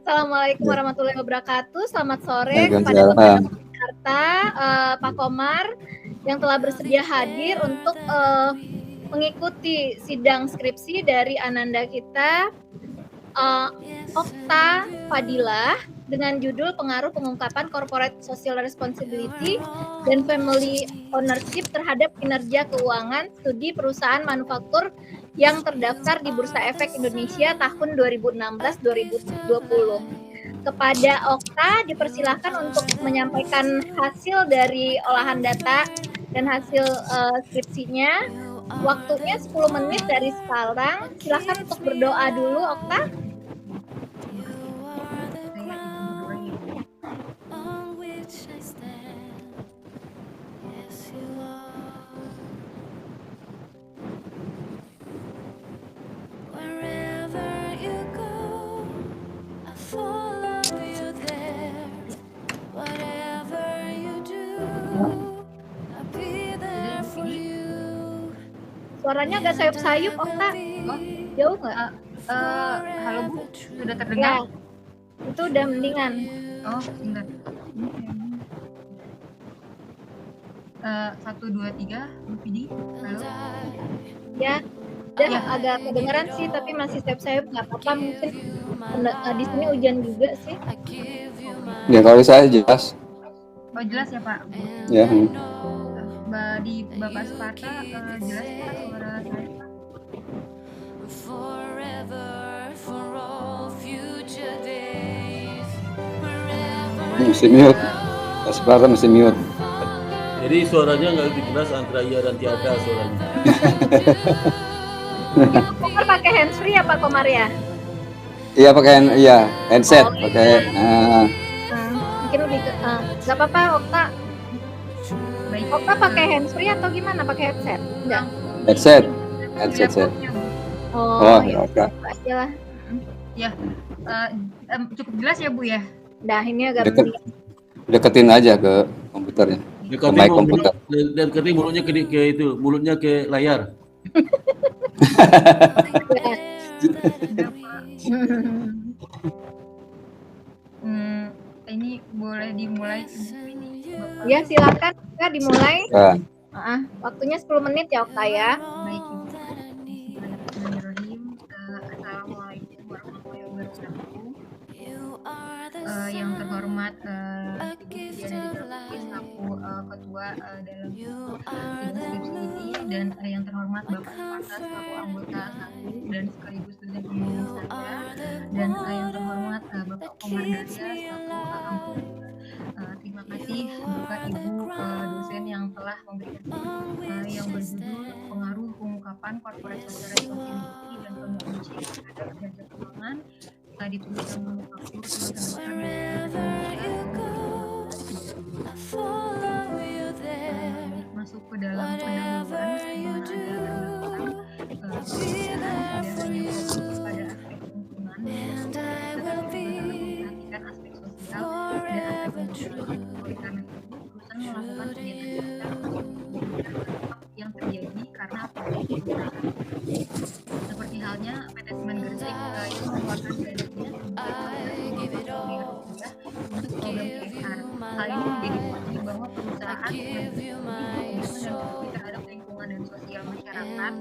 Assalamualaikum warahmatullahi wabarakatuh. Selamat sore kepada Bapak Waalaikumsalam. Dr. Jakarta, Pak Komar yang telah bersedia hadir untuk mengikuti sidang skripsi dari Ananda kita, Okta Fadilah, dengan judul Pengaruh Pengungkapan Corporate Social Responsibility dan Family Ownership terhadap Kinerja Keuangan Studi Perusahaan Manufaktur yang terdaftar di Bursa Efek Indonesia tahun 2016-2020. Kepada Okta dipersilahkan untuk menyampaikan hasil dari olahan data dan hasil skripsinya. Waktunya 10 menit dari sekarang. Silakan untuk berdoa dulu, Okta. Suaranya agak sayup-sayup, Okta. Jauh nggak? Halo Bu, sudah terdengar? Ya, itu udah mendingan. Oh, sebentar. 1, 2, 3, Bu Vidi. Halo? Ya, dan agak kedengeran sih, tapi masih sayup-sayup. Nggak apa-apa, mungkin di sini hujan juga sih. Ya kalau saya jelas. Oh jelas ya Pak? Ya. Di Bapak Sparta jelas Pak suara saya Pak? Mesti mute. Pak Sparta mesti mute. Jadi suaranya nggak lebih jelas antara iya dan tiada suaranya. Komar pakai handsfree ya Pak Komar ya? Iya pakai headset. Pakai. Mungkin lebih nggak apa-apa Okta. Okta pakai handsfree atau gimana? Pakai headset? Enggak. Headset. Oh ya oke. Aja lah. Ya, cukup jelas ya Bu ya? Dah ini agak deketin aja ke komputernya. Ke mic komputer. Dan kerja mulutnya ke layar. Ini boleh dimulai Bapak? Ya silakan Okta dimulai. Waktunya 10 menit ya Okta ya. Baik Ibu. Bismillahirrahmanirrahim. Assalamualaikum warahmatullahi wabarakatuh. Yang terhormat Ibu Diana Degrafis selaku ketua dalam skripsi ini, dan yang terhormat Bapak Sparta selaku anggota 1 dan sekaligus dosen pembimbing saya, dan yang terhormat Bapak Komar Darya selaku anggota. Terima kasih Bapak Ibu dosen yang telah memberikan yang berjudul Pengaruh Pengungkapan Corporate Social Responsibility dan Family Ownership terhadap Kinerja Keuangan di perusahaan manufaktur yang terdaftar di masuk ke dalam pendahuluan yang ada pada aspek lingkungan, tetapi juga memperhatikan aspek sosial dan aspek lingkungan. Oleh karena itu, perusahaan melakukan kegiatan yang terjadi karena perusahaan. Seperti halnya PT Semen Gresik yang mengeluarkan dananya untuk program CSR. Hal ini menjadi bukti bahwa perusahaan terhadap lingkungan dan sosial masyarakat.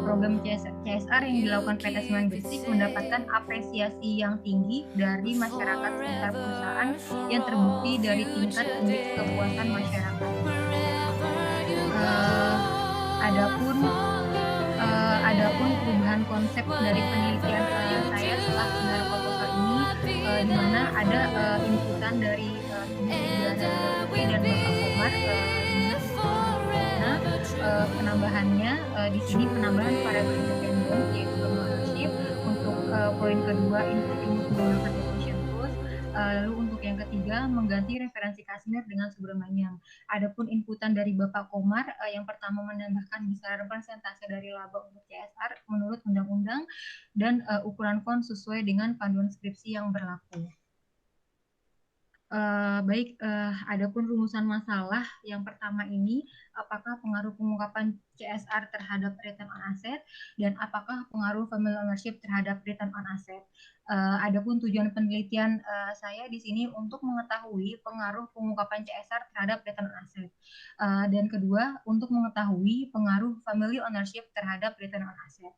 Program CSR yang dilakukan PT Semen Gresik mendapatkan apresiasi yang tinggi dari masyarakat sekitar perusahaan yang terbukti dari tingkat indeks kepuasan masyarakat. Adapun perubahan konsep dari penelitian saya setelah mendengar proposal ini, di mana ada inputan dari dan Bapak Komar, penambahannya di sini penambahan variabel independen yaitu ownership untuk poin kedua input menggunakan diffusion tools, lalu untuk yang ketiga mengganti referensi Kashmir dengan Subramanyam. Adapun inputan dari Bapak Komar yang pertama menambahkan besaran persentase dari laba untuk CSR menurut undang-undang dan ukuran font sesuai dengan panduan skripsi yang berlaku. Baik, adapun rumusan masalah yang pertama ini, apakah pengaruh pengungkapan CSR terhadap return on asset dan apakah pengaruh family ownership terhadap return on asset. Adapun tujuan penelitian saya di sini untuk mengetahui pengaruh pengungkapan CSR terhadap return on asset. Dan kedua, untuk mengetahui pengaruh family ownership terhadap return on asset.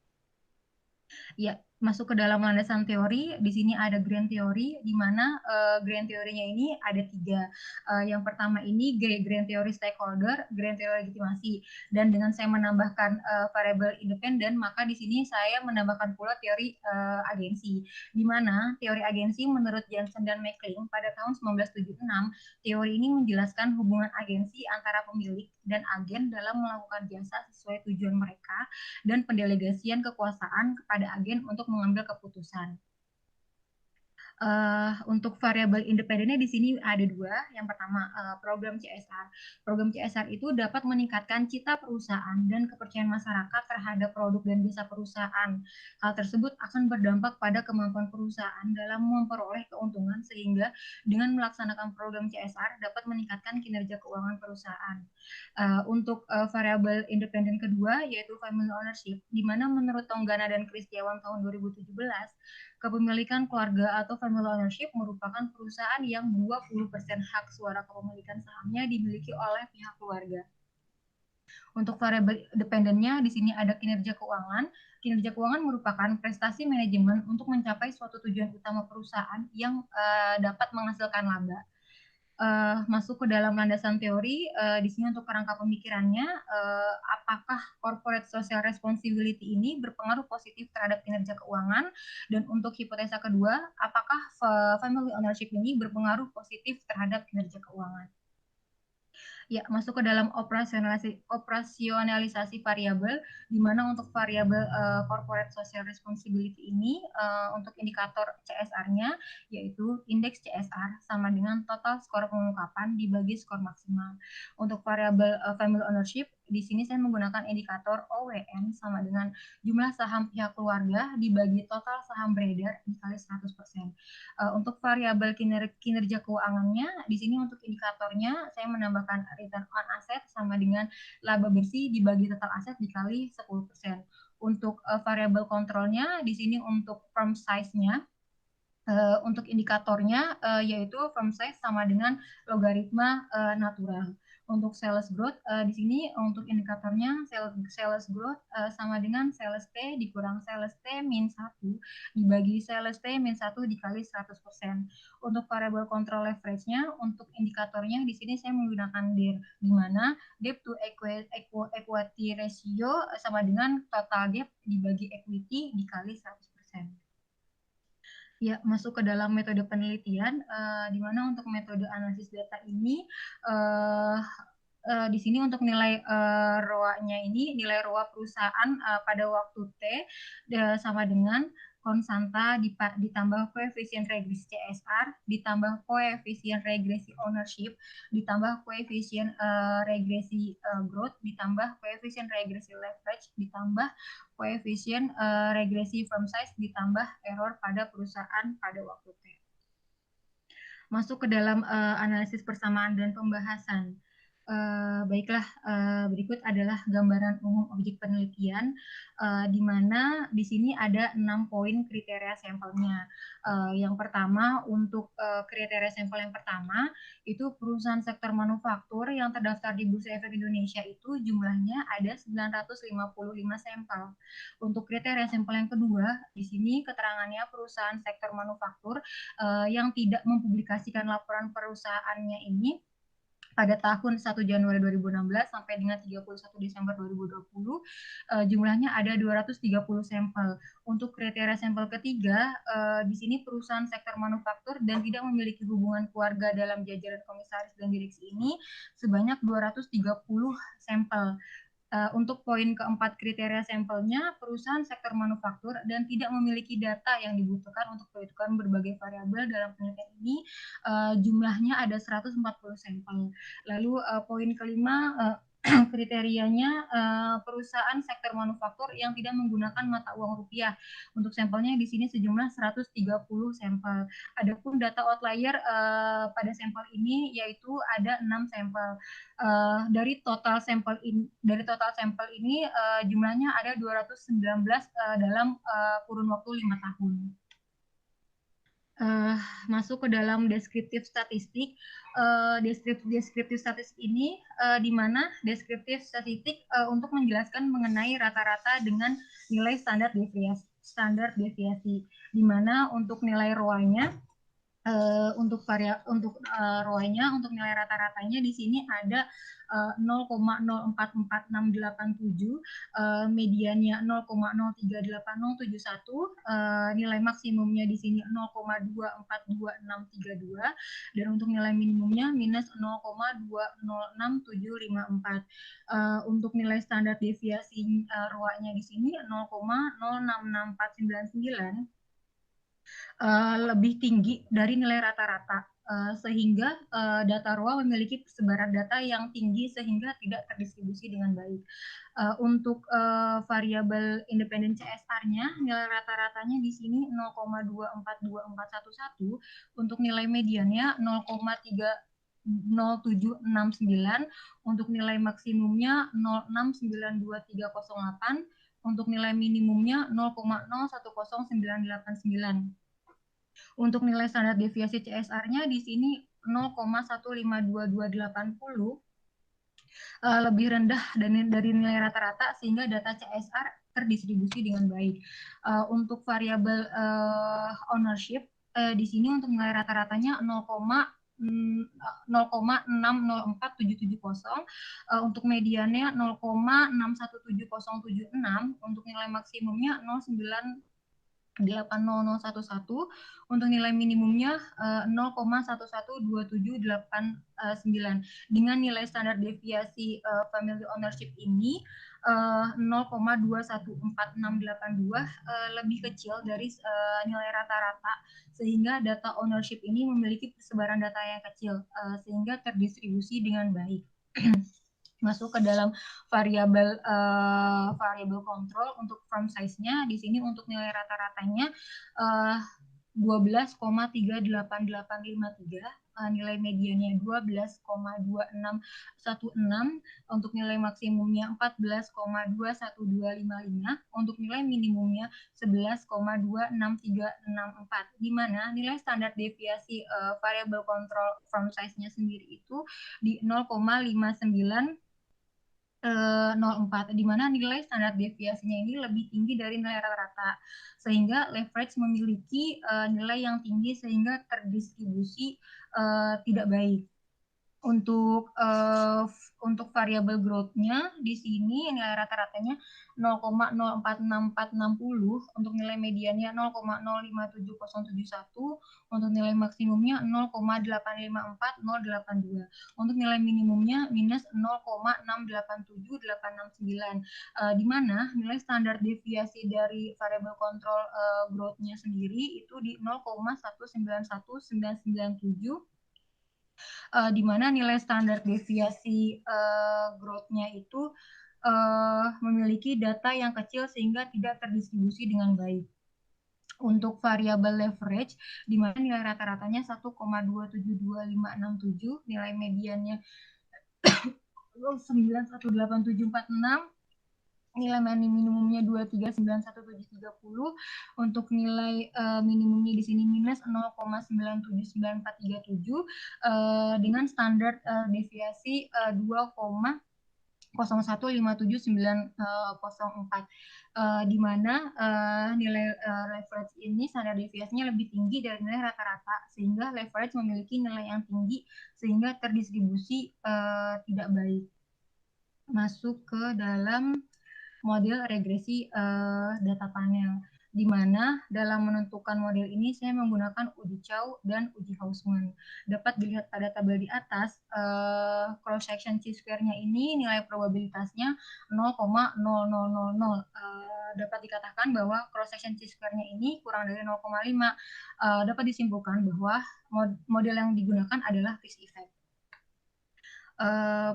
Ya, masuk ke dalam landasan teori. Di sini ada grand theory, di mana grand teorinya ini ada 3. Yang pertama ini grand teori stakeholder, grand teori legitimasi. Dan dengan saya menambahkan variable independen, maka di sini saya menambahkan pula teori agensi. Di mana teori agensi menurut Jansen dan McLean pada tahun 1976, teori ini menjelaskan hubungan agensi antara pemilik dan agen dalam melakukan jasa sesuai tujuan mereka dan pendelegasian kekuasaan kepada agen untuk mengambil keputusan. Untuk variabel independennya di sini ada 2. Yang pertama, program CSR. Program CSR itu dapat meningkatkan cita perusahaan dan kepercayaan masyarakat terhadap produk dan jasa perusahaan. Hal tersebut akan berdampak pada kemampuan perusahaan dalam memperoleh keuntungan, sehingga dengan melaksanakan program CSR dapat meningkatkan kinerja keuangan perusahaan. Untuk variabel independen kedua yaitu family ownership, di mana menurut Tonggana dan Kristiawan tahun 2017, kepemilikan keluarga atau family ownership merupakan perusahaan yang 20% hak suara kepemilikan sahamnya dimiliki oleh pihak keluarga. Untuk variabel dependennya di sini ada kinerja keuangan. Kinerja keuangan merupakan prestasi manajemen untuk mencapai suatu tujuan utama perusahaan yang dapat menghasilkan laba. Masuk ke dalam landasan teori, di sini untuk kerangka pemikirannya, apakah corporate social responsibility ini berpengaruh positif terhadap kinerja keuangan, dan untuk hipotesa kedua, apakah family ownership ini berpengaruh positif terhadap kinerja keuangan. Ya, masuk ke dalam operasionalisasi variabel, di mana untuk variabel corporate social responsibility ini untuk indikator CSR-nya yaitu indeks CSR sama dengan total skor pengungkapan dibagi skor maksimal. Untuk variabel family ownership, di sini saya menggunakan indikator OWN sama dengan jumlah saham pihak keluarga dibagi total saham beredar dikali 100%. Untuk variabel kinerja keuangannya, di sini untuk indikatornya saya menambahkan return on asset sama dengan laba bersih dibagi total aset dikali 10%. Untuk variabel kontrolnya, di sini untuk firm size-nya, untuk indikatornya yaitu firm size sama dengan logaritma natural. Untuk sales growth di sini untuk indikatornya sales growth sama dengan sales T dikurang sales T min 1 dibagi sales T min 1 dikali 100%. Untuk variable control leverage-nya untuk indikatornya di sini saya menggunakan DER, di mana debt to equity ratio sama dengan total debt dibagi equity dikali 100%. Ya, masuk ke dalam metode penelitian, di mana untuk metode analisis data ini, di sini untuk nilai ROA-nya ini, nilai ROA perusahaan pada waktu T sama dengan konstanta ditambah koefisien regresi CSR, ditambah koefisien regresi ownership, ditambah koefisien regresi growth, ditambah koefisien regresi leverage, ditambah koefisien regresi firm size, ditambah error pada perusahaan pada waktu T. Masuk ke dalam analisis persamaan dan pembahasan. Baiklah, berikut adalah gambaran umum objek penelitian, di mana di sini ada 6 poin kriteria sampelnya. Yang pertama, untuk kriteria sampel yang pertama, itu perusahaan sektor manufaktur yang terdaftar di Bursa Efek Indonesia itu jumlahnya ada 955 sampel. Untuk kriteria sampel yang kedua, di sini keterangannya perusahaan sektor manufaktur yang tidak mempublikasikan laporan perusahaannya ini pada tahun 1 Januari 2016 sampai dengan 31 Desember 2020, jumlahnya ada 230 sampel. Untuk kriteria sampel ketiga, di sini perusahaan sektor manufaktur dan tidak memiliki hubungan keluarga dalam jajaran komisaris dan direksi ini sebanyak 230 sampel. Untuk poin keempat kriteria sampelnya, perusahaan sektor manufaktur dan tidak memiliki data yang dibutuhkan untuk perhitungan berbagai variabel dalam penelitian ini, jumlahnya ada 140 sampel. Lalu poin kelima, kriterianya perusahaan sektor manufaktur yang tidak menggunakan mata uang rupiah. Untuk sampelnya di sini sejumlah 130 sampel. Adapun data outlier pada sampel ini yaitu ada 6 sampel. Dari total sampel ini jumlahnya ada 219 dalam kurun waktu 5 tahun. Masuk ke dalam deskriptif statistik. Deskriptif statistik ini di mana deskriptif statistik untuk menjelaskan mengenai rata-rata dengan nilai standar deviasi, di mana untuk nilai ROA-nya untuk ROA-nya untuk nilai rata-ratanya di sini ada 0,044687, mediannya 0,038071, nilai maksimumnya di sini 0,242632, dan untuk nilai minimumnya minus 0,206754. Untuk nilai standar deviasi ROA-nya di sini 0,066499, lebih tinggi dari nilai rata-rata, sehingga data ROA memiliki persebaran data yang tinggi sehingga tidak terdistribusi dengan baik. Untuk variabel independen CSR-nya, nilai rata-ratanya di sini 0,242411, untuk nilai mediannya 0,30769, untuk nilai maksimumnya 0,692308, untuk nilai minimumnya 0,010989. Untuk nilai standar deviasi CSR-nya di sini 0,152280, lebih rendah dari nilai rata-rata sehingga data CSR terdistribusi dengan baik. Untuk variabel ownership di sini untuk nilai rata-ratanya 0,604770, untuk mediannya 0,617076, untuk nilai maksimumnya 0,98011, untuk nilai minimumnya 0,112789. Dengan nilai standar deviasi family ownership ini 0,214682, lebih kecil dari nilai rata-rata, sehingga data ownership ini memiliki persebaran data yang kecil sehingga terdistribusi dengan baik. Masuk ke dalam variabel kontrol. Untuk firm size-nya di sini untuk nilai rata-ratanya 12,38853, nilai mediannya 12,2616, untuk nilai maksimumnya 14,21255, untuk nilai minimumnya 11,26364, di mana nilai standar deviasi variabel kontrol firm size-nya sendiri itu di 0,5904, di mana nilai standar deviasinya ini lebih tinggi dari nilai rata-rata, sehingga leverage memiliki nilai yang tinggi sehingga terdistribusi tidak baik. Untuk variabel growth-nya di sini nilai rata-ratanya 0,046460, untuk nilai mediannya 0,057071, untuk nilai maksimumnya 0,854082, untuk nilai minimumnya minus 0,687869, di mana nilai standar deviasi dari variabel kontrol growth-nya sendiri itu di 0,191997, di mana nilai standar deviasi growth-nya itu memiliki data yang kecil sehingga tidak terdistribusi dengan baik. Untuk variabel leverage, di mana nilai rata-ratanya 1,272567, nilai mediannya 9187746, nilai minimumnya 2391730, untuk nilai minimumnya di sini minus 0,979437, dengan standar deviasi 2,015794, di mana nilai leverage ini standar deviasinya lebih tinggi dari nilai rata-rata, sehingga leverage memiliki nilai yang tinggi sehingga terdistribusi tidak baik. Masuk ke dalam model regresi data panel, di mana dalam menentukan model ini saya menggunakan uji Chow dan uji Hausman. Dapat dilihat pada tabel di atas, cross section chi-square-nya ini nilai probabilitasnya 0,0000. Dapat dikatakan bahwa cross section chi-square-nya ini kurang dari 0,5. Dapat disimpulkan bahwa model yang digunakan adalah Fish effect.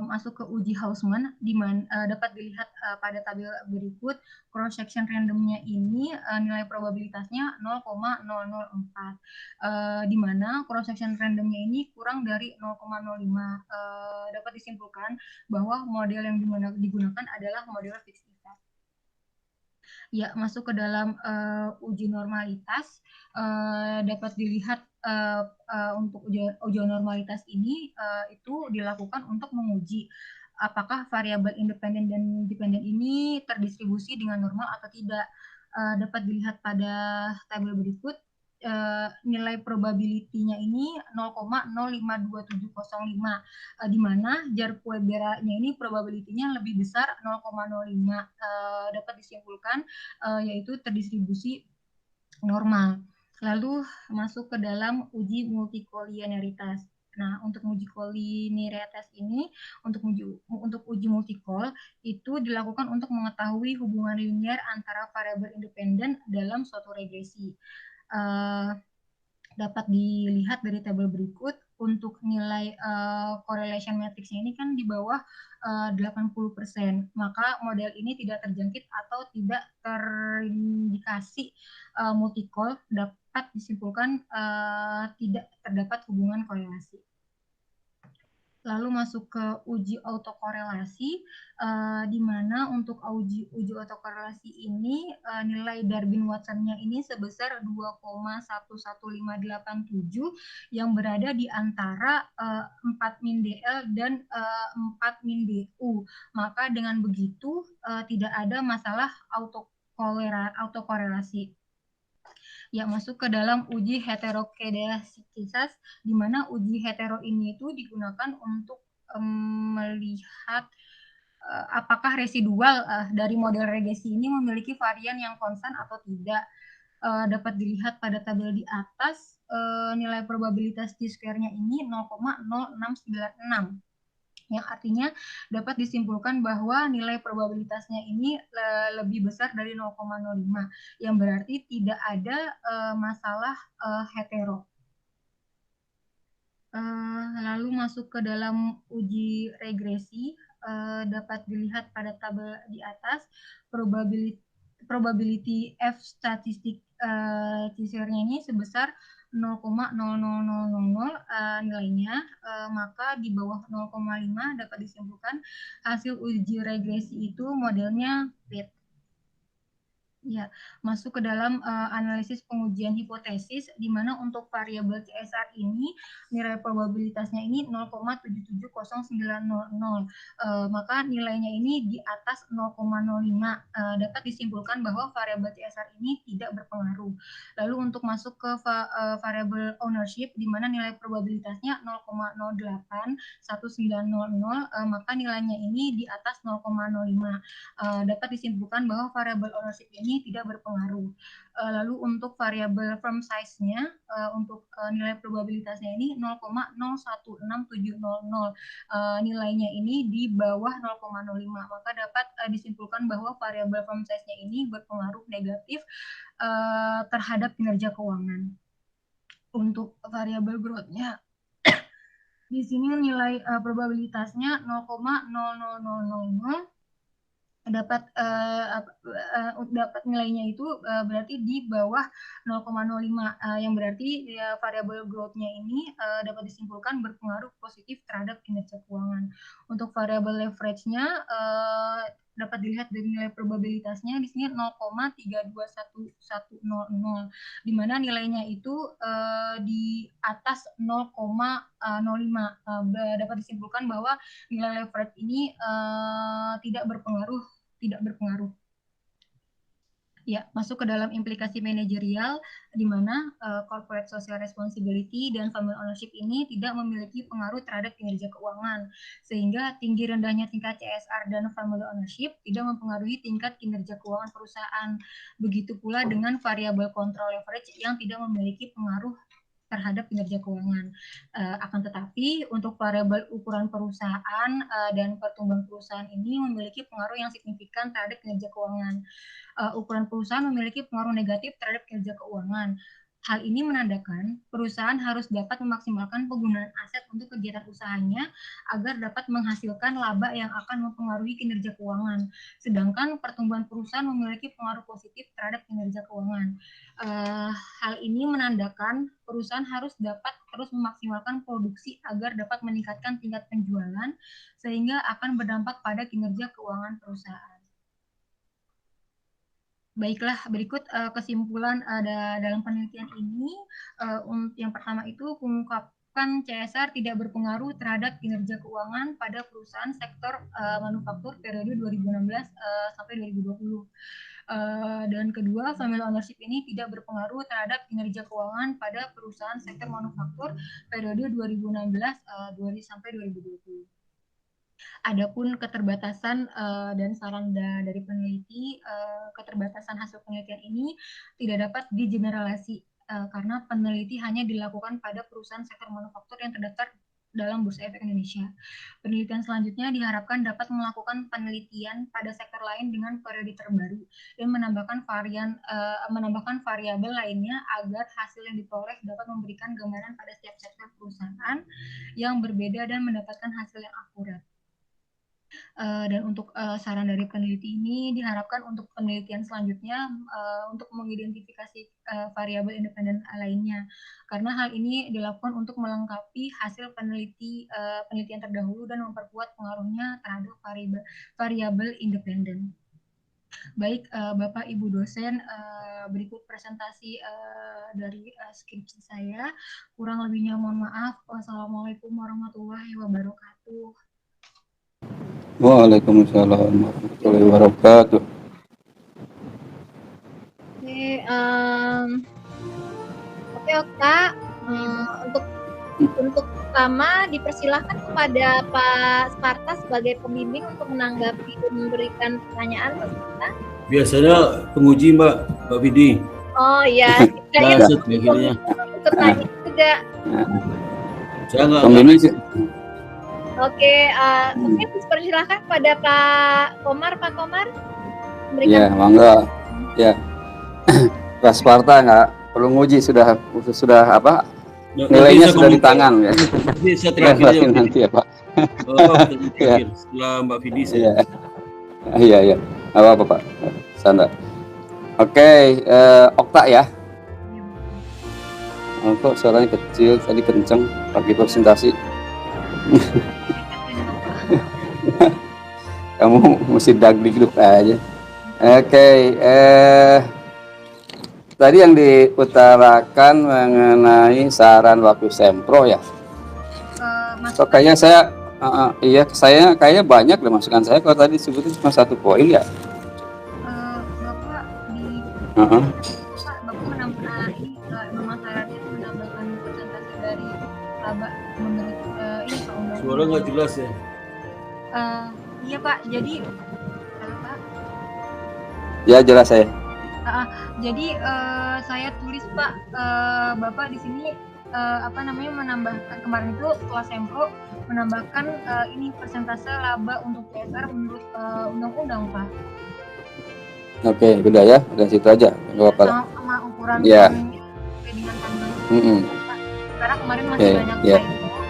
masuk ke uji Hausman, di mana dapat dilihat pada tabel berikut. Cross section randomnya ini nilai probabilitasnya 0,004, di mana cross section randomnya ini kurang dari 0,05. Dapat disimpulkan bahwa model yang digunakan adalah model fixed effect. Ya, masuk ke dalam uji normalitas, dapat dilihat untuk uji normalitas ini itu dilakukan untuk menguji apakah variabel independen dan dependen ini terdistribusi dengan normal atau tidak. Dapat dilihat pada tabel berikut. Nilai probability-nya ini 0,052705, di mana Jar-Puebera-nya ini probability-nya lebih besar 0,05. Dapat disimpulkan yaitu terdistribusi normal. Lalu masuk ke dalam uji multikolinearitas. Nah, untuk uji kolinearitas ini, untuk uji multikol itu dilakukan untuk mengetahui hubungan linear antara variabel independen dalam suatu regresi. Dapat dilihat dari tabel berikut. Untuk nilai correlation matrix-nya ini kan di bawah 80%, maka model ini tidak terjangkit atau tidak terindikasi multikol. Dapat disimpulkan tidak terdapat hubungan korelasi. Lalu masuk ke uji autokorelasi, di mana untuk uji autokorelasi ini nilai Darwin-Watson-nya ini sebesar 2,11587 yang berada di antara 4 min DL dan 4 min DU. Maka dengan begitu tidak ada masalah autokorelasi. Ya, masuk ke dalam uji heterokedasitas, di mana uji hetero ini itu digunakan untuk melihat apakah residual dari model regresi ini memiliki varian yang konstan atau tidak. Dapat dilihat pada tabel di atas, nilai probabilitas t-square-nya ini 0,0696. Yang artinya dapat disimpulkan bahwa nilai probabilitasnya ini lebih besar dari 0,05, yang berarti tidak ada masalah hetero. Lalu masuk ke dalam uji regresi, dapat dilihat pada tabel di atas, probability F statistik t-square-nya ini sebesar 0,00000 nilainya, maka di bawah 0,5 dapat disimpulkan hasil uji regresi itu modelnya fit. Ya, masuk ke dalam analisis pengujian hipotesis, di mana untuk variabel CSR ini nilai probabilitasnya ini 0,770900, maka nilainya ini di atas 0,05. Dapat disimpulkan bahwa variabel CSR ini tidak berpengaruh. Lalu untuk masuk ke variabel ownership, di mana nilai probabilitasnya 0,081900, maka nilainya ini di atas 0,05. Dapat disimpulkan bahwa variabel ownership ini tidak berpengaruh. Lalu untuk variabel firm size-nya, untuk nilai probabilitasnya ini 0,016700, nilainya ini di bawah 0,05, maka dapat disimpulkan bahwa variabel firm size-nya ini berpengaruh negatif terhadap kinerja keuangan. Untuk variabel growth-nya, di sini nilai probabilitasnya 0,00000, dapat nilainya itu berarti di bawah 0,05, yang berarti variabel growth-nya ini dapat disimpulkan berpengaruh positif terhadap kinerja keuangan. Untuk variabel leverage-nya dapat dilihat dari nilai probabilitasnya di sini 0,321100, di mana nilainya itu di atas 0,05. Dapat disimpulkan bahwa nilai leverage ini tidak berpengaruh. Ya, masuk ke dalam implikasi manajerial, di mana corporate social responsibility dan family ownership ini tidak memiliki pengaruh terhadap kinerja keuangan, sehingga tinggi rendahnya tingkat CSR dan family ownership tidak mempengaruhi tingkat kinerja keuangan perusahaan. Begitu pula dengan variabel control leverage yang tidak memiliki pengaruh terhadap kinerja keuangan. Akan tetapi untuk variabel ukuran perusahaan dan pertumbuhan perusahaan ini memiliki pengaruh yang signifikan terhadap kinerja keuangan. Ukuran perusahaan memiliki pengaruh negatif terhadap kinerja keuangan. Hal ini menandakan perusahaan harus dapat memaksimalkan penggunaan aset untuk kegiatan usahanya agar dapat menghasilkan laba yang akan mempengaruhi kinerja keuangan. Sedangkan pertumbuhan perusahaan memiliki pengaruh positif terhadap kinerja keuangan. Hal ini menandakan perusahaan harus dapat terus memaksimalkan produksi agar dapat meningkatkan tingkat penjualan sehingga akan berdampak pada kinerja keuangan perusahaan. Baiklah, berikut kesimpulan dalam penelitian ini. Yang pertama itu mengungkapkan CSR tidak berpengaruh terhadap kinerja keuangan pada perusahaan sektor manufaktur periode 2016 sampai 2020. Dan kedua, family ownership ini tidak berpengaruh terhadap kinerja keuangan pada perusahaan sektor manufaktur periode 2016 sampai 2020. Adapun keterbatasan dan saran dari peneliti, keterbatasan hasil penelitian ini tidak dapat digeneralisasi karena peneliti hanya dilakukan pada perusahaan sektor manufaktur yang terdaftar dalam Bursa Efek Indonesia. Penelitian selanjutnya diharapkan dapat melakukan penelitian pada sektor lain dengan periode terbaru dan menambahkan variabel lainnya agar hasil yang diperoleh dapat memberikan gambaran pada setiap sektor perusahaan yang berbeda dan mendapatkan hasil yang akurat. Dan untuk saran dari peneliti ini diharapkan untuk penelitian selanjutnya untuk mengidentifikasi variabel independen lainnya, karena hal ini dilakukan untuk melengkapi hasil penelitian terdahulu dan memperkuat pengaruhnya terhadap variabel independen. Baik, Bapak Ibu dosen, berikut presentasi dari skripsi saya. Kurang lebihnya mohon maaf. Wassalamualaikum warahmatullahi wabarakatuh. Waalaikumsalam warahmatullahi wabarakatuh. Oke, Okta. Untuk pertama dipersilahkan kepada Pak Sparta sebagai pembimbing untuk menanggapi dan memberikan pertanyaan, Pak Sparta. Biasanya penguji Mbak Vidi. Oh iya, saya Maksud akhirnya. ikut tanya juga. Saya nggak. Pembimbing sih. Oke, dipersilahkan kepada Pak Komar. Pak Komar, Ya, mangga. Ya, Pak Sparta nggak perlu nguji, sudah apa? Nilainya sudah di tangan ya. Nanti saya terakhir ya. Nanti ya Pak. Oh, terakhir setelah Mbak Vidi saya. Iya. Apa Pak? Sanda. Oke, Okta ya. Kok suaranya kecil, tadi kenceng pakai presentasi. Kamu mesti dagdikduk aja. Oke, tadi yang diutarakan mengenai saran waktu sempro ya. So, kayaknya saya kayaknya banyak deh masukan saya. Kalau tadi sebutin cuma 1 poin ya. Bapak di Bapak menambahkan presentasi dari laba menurut ini Pak Undang. Suara nggak jelas ya. Iya Pak, jadi Pak. Ya jelas saya. Jadi saya tulis Pak, Bapak di sini menambahkan kemarin itu setelah sempro menambahkan ini persentase laba untuk CSR menurut undang-undang Pak. Oke, udah ya, udah situ aja, nggak apa-apa. Sama ukuran Ya. dengan kandungan. Karena kemarin masih banyak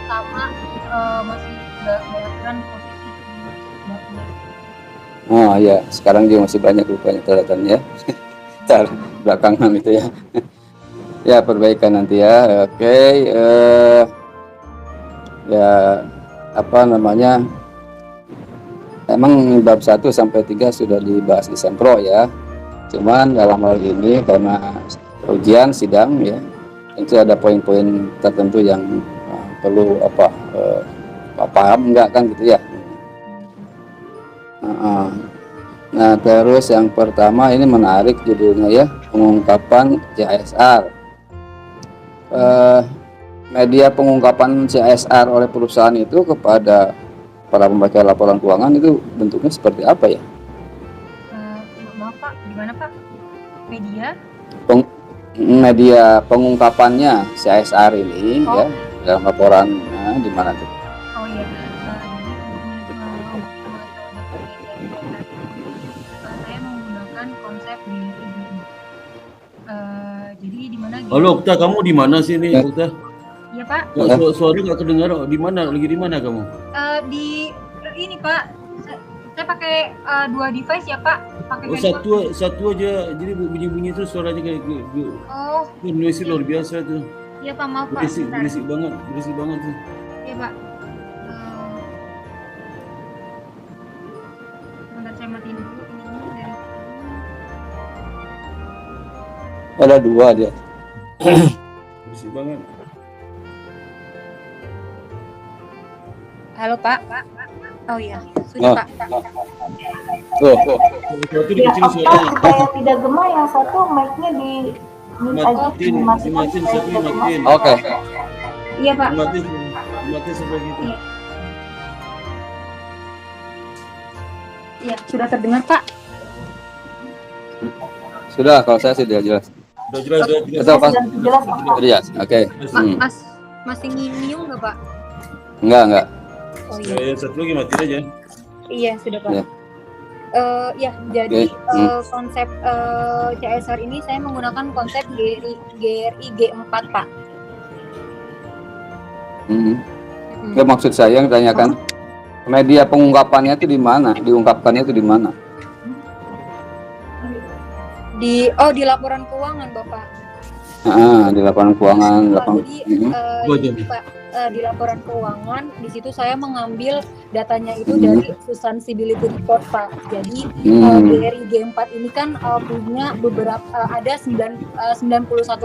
sama masih banyak posisi di Oh ya, sekarang juga masih banyak rupanya tanda-tandanya. Ntar belakangan itu ya. Ya, perbaikan nanti ya. Oke, ya apa namanya? Emang bab 1 sampai 3 sudah dibahas di sempro ya. Cuman dalam hal ini karena ujian sidang ya, tentu ada poin-poin tertentu yang perlu paham enggak kan gitu ya. Nah, terus yang pertama ini menarik judulnya ya, pengungkapan CSR. Media pengungkapan CSR oleh perusahaan itu kepada para pembaca laporan keuangan itu bentuknya seperti apa ya? Maaf Pak, gimana Pak? Media pengungkapannya CSR ini ya dalam laporan di mana tuh? Oh iya, saya menggunakan konsep jadi di mana gitu. Halo, Okta, kamu di mana sih nih, Okta? Iya Pak. Suara nggak kedengar. Di mana? Lagi di mana kamu? Di ini Pak, saya pakai 2 device ya Pak. Pakai Oh, satu aja. Jadi bunyi-bunyi itu suaranya kayak Oh, noise luar biasa tuh. iya Pak, maaf Pak. Berisik banget tuh. Iya Pak. Bentar saya matiin dulu ini dari. Ada 2 dia. Berisik banget. Halo Pak. Oh iya, sudah Pak. Satu dikecilin suaranya. Supaya tidak gema, yang satu mic-nya di Dimatiin, satu dimatiin. Oke. Iya Pak. Dimatiin sampai gitu. Iya, sudah terdengar Pak. Sudah, kalau saya sudah jelas. Udah jelas. Betul, Pak. Jelas. Oke. Mas masih nyium nggak Pak? Enggak. Oh iya. Satu lagi matiin aja. Iya, sudah Pak. Ya. Ya, jadi Oke. konsep CSR ini saya menggunakan konsep GRI G4 Pak. Nggak, maksud saya yang tanyakan media pengungkapannya itu di mana? Diungkapkannya itu di mana? Di laporan keuangan Bapak. Di laporan keuangan. Jadi Pak, di laporan keuangan di situ saya mengambil datanya itu dari sustainability report Pak. Jadi dari G4 ini kan punya beberapa ada 91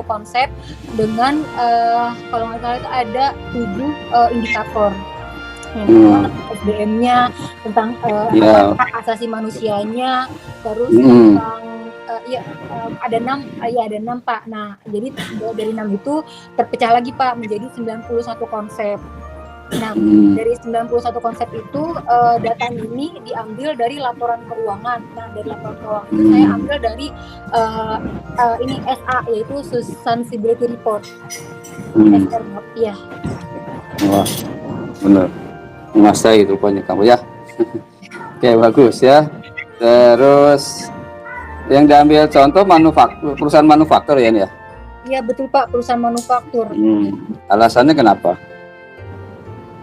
konsep dengan kalau nggak salah itu ada 7 indikator. SDM-nya, tentang hak asasi manusianya, terus tentang ada 6 Pak. Nah, jadi dari 6 itu terpecah lagi Pak menjadi 91 konsep. Nah, dari 91 konsep itu data ini diambil dari laporan keuangan. Nah, dari laporan keuangan itu saya ambil dari ini SA, yaitu Sustainability Report. Iya. Wah, benar. Menguasai rupanya kamu ya. Oke, bagus ya. Terus yang diambil contoh perusahaan manufaktur ya ini ya? Iya betul Pak, perusahaan manufaktur. Alasannya kenapa?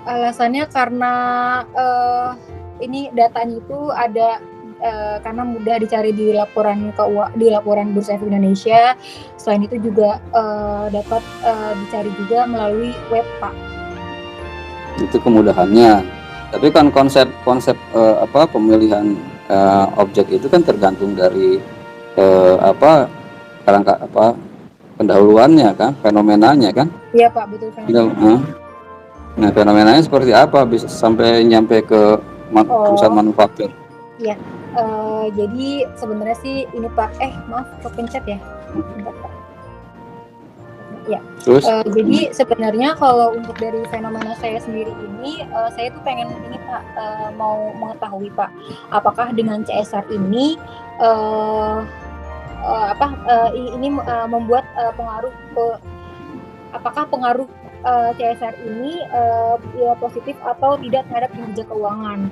Alasannya karena ini datanya itu ada karena mudah dicari di laporan Bursa Efek Indonesia. Selain itu juga dapat dicari juga melalui web Pak. Itu kemudahannya. Tapi kan konsep pemilihan objek itu kan tergantung dari pendahuluannya kan, fenomenanya kan? Iya Pak, betul fenomena. Nah, fenomenanya seperti apa bisa sampai nyampe ke perusahaan manufaktur? Iya, jadi sebenarnya sih ini Pak, maaf kepencet ya. Ya, terus? Jadi sebenarnya kalau untuk dari fenomena saya sendiri ini, saya tuh pengen ini Pak, mau mengetahui Pak, apakah dengan CSR ini membuat pengaruh apakah pengaruh CSR ini positif atau tidak terhadap kinerja keuangan,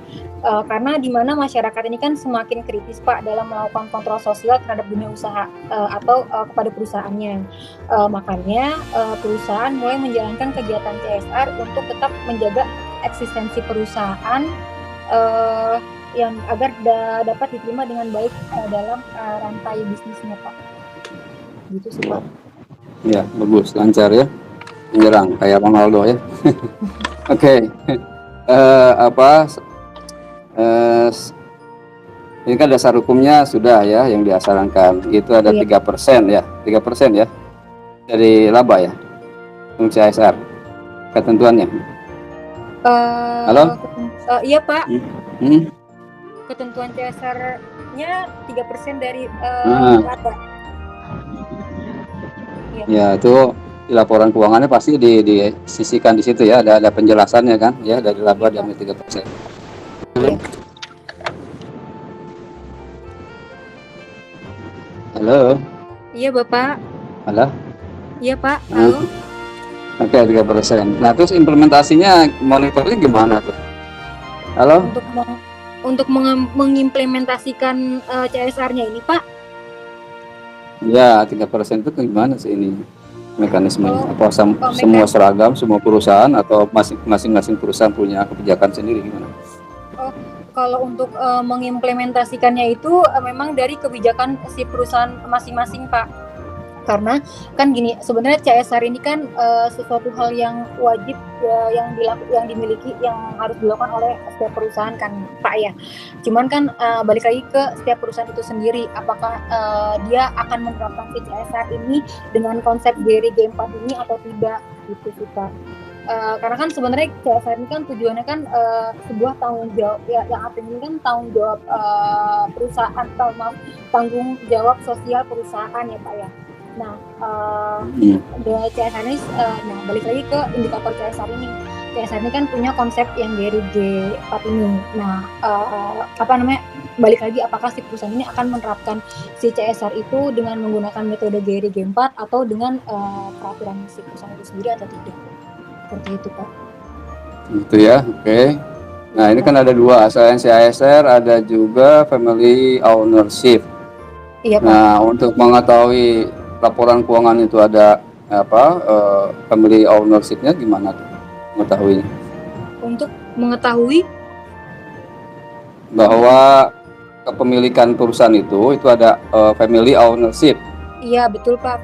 karena di mana masyarakat ini kan semakin kritis Pak dalam melakukan kontrol sosial terhadap dunia usaha atau kepada perusahaannya. Makanya perusahaan mulai menjalankan kegiatan CSR untuk tetap menjaga eksistensi perusahaan yang agar dapat diterima dengan baik dalam rantai bisnisnya Pak. Gitu sih Pak. Ya, bagus, lancar ya. Menyerang kayak Ronaldo ya. Oke. Ini kan dasar hukumnya sudah ya yang diasarankan. Itu ada 3% ya. 3% ya. Dari laba ya. Untuk CSR. Ketentuannya. Halo? Iya Pak. Ketentuan CSR-nya 3% dari laba. Ya, itu di laporan keuangannya pasti disisikan di situ ya, ada penjelasannya kan ya, dari laba diambil 3%. Halo. Iya Bapak. Halo. Iya Pak. Halo. Oke, 3%. Nah, terus implementasinya monitoring gimana tuh? Halo. Untuk mengimplementasikan CSR-nya ini Pak. Ya, 3% itu gimana sih ini mekanismenya? Oh, Apa semua seragam, semua perusahaan atau masing-masing perusahaan punya kebijakan sendiri gimana? Oh, kalau untuk mengimplementasikannya itu memang dari kebijakan si perusahaan masing-masing, Pak. Karena kan gini, sebenarnya CSR ini kan sesuatu hal yang wajib yang dimiliki, yang harus dilakukan oleh setiap perusahaan kan, Pak ya. Cuman kan balik lagi ke setiap perusahaan itu sendiri, apakah dia akan menerapkan si CSR ini dengan konsep GRI G4 ini atau tidak, gitu sih, Pak. Karena kan sebenarnya CSR ini kan tujuannya kan sebuah tanggung jawab ya, yang artinya ini kan tanggung jawab perusahaan, tanggung jawab sosial perusahaan ya, Pak ya. Nah, dari CSR ini, nah balik lagi ke indikator CSR ini. CSR ini kan punya konsep yang dari G4 ini. Nah, balik lagi apakah si perusahaan ini akan menerapkan si CSR itu dengan menggunakan metode GRI G4 atau dengan peraturan si perusahaan itu sendiri atau tidak. Seperti itu, Pak. Gitu ya, oke. Nah, ini kan ada dua, selain CSR ada juga family ownership. Iya, Pak. Nah, untuk mengetahui laporan keuangan itu ada family ownership-nya gimana tuh mengetahuinya? Untuk mengetahui Bahwa kepemilikan perusahaan itu ada family ownership. iya betul, Pak,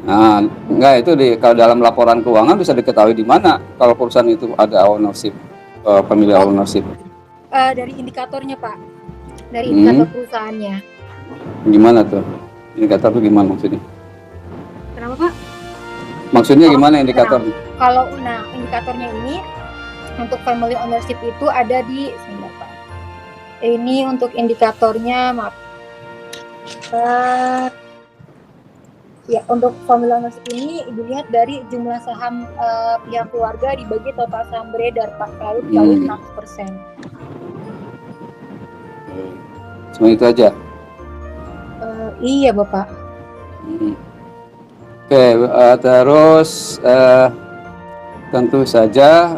Nah, enggak itu kalau dalam laporan keuangan bisa diketahui di mana kalau perusahaan itu ada ownership, family ownership. Dari indikatornya, Pak. Dari indikator perusahaannya. Gimana tuh? Indikator itu gimana maksudnya? Kenapa, Pak? Maksudnya gimana indikator? Kalau indikatornya ini untuk family ownership itu ada di sebentar, Pak. Ini untuk indikatornya, maaf. Ya, untuk family ownership ini dilihat dari jumlah saham pihak keluarga dibagi total saham beredar, Pak, lalu dikali 100%. Cuma itu aja. Iya, Bapak. Oke, terus tentu saja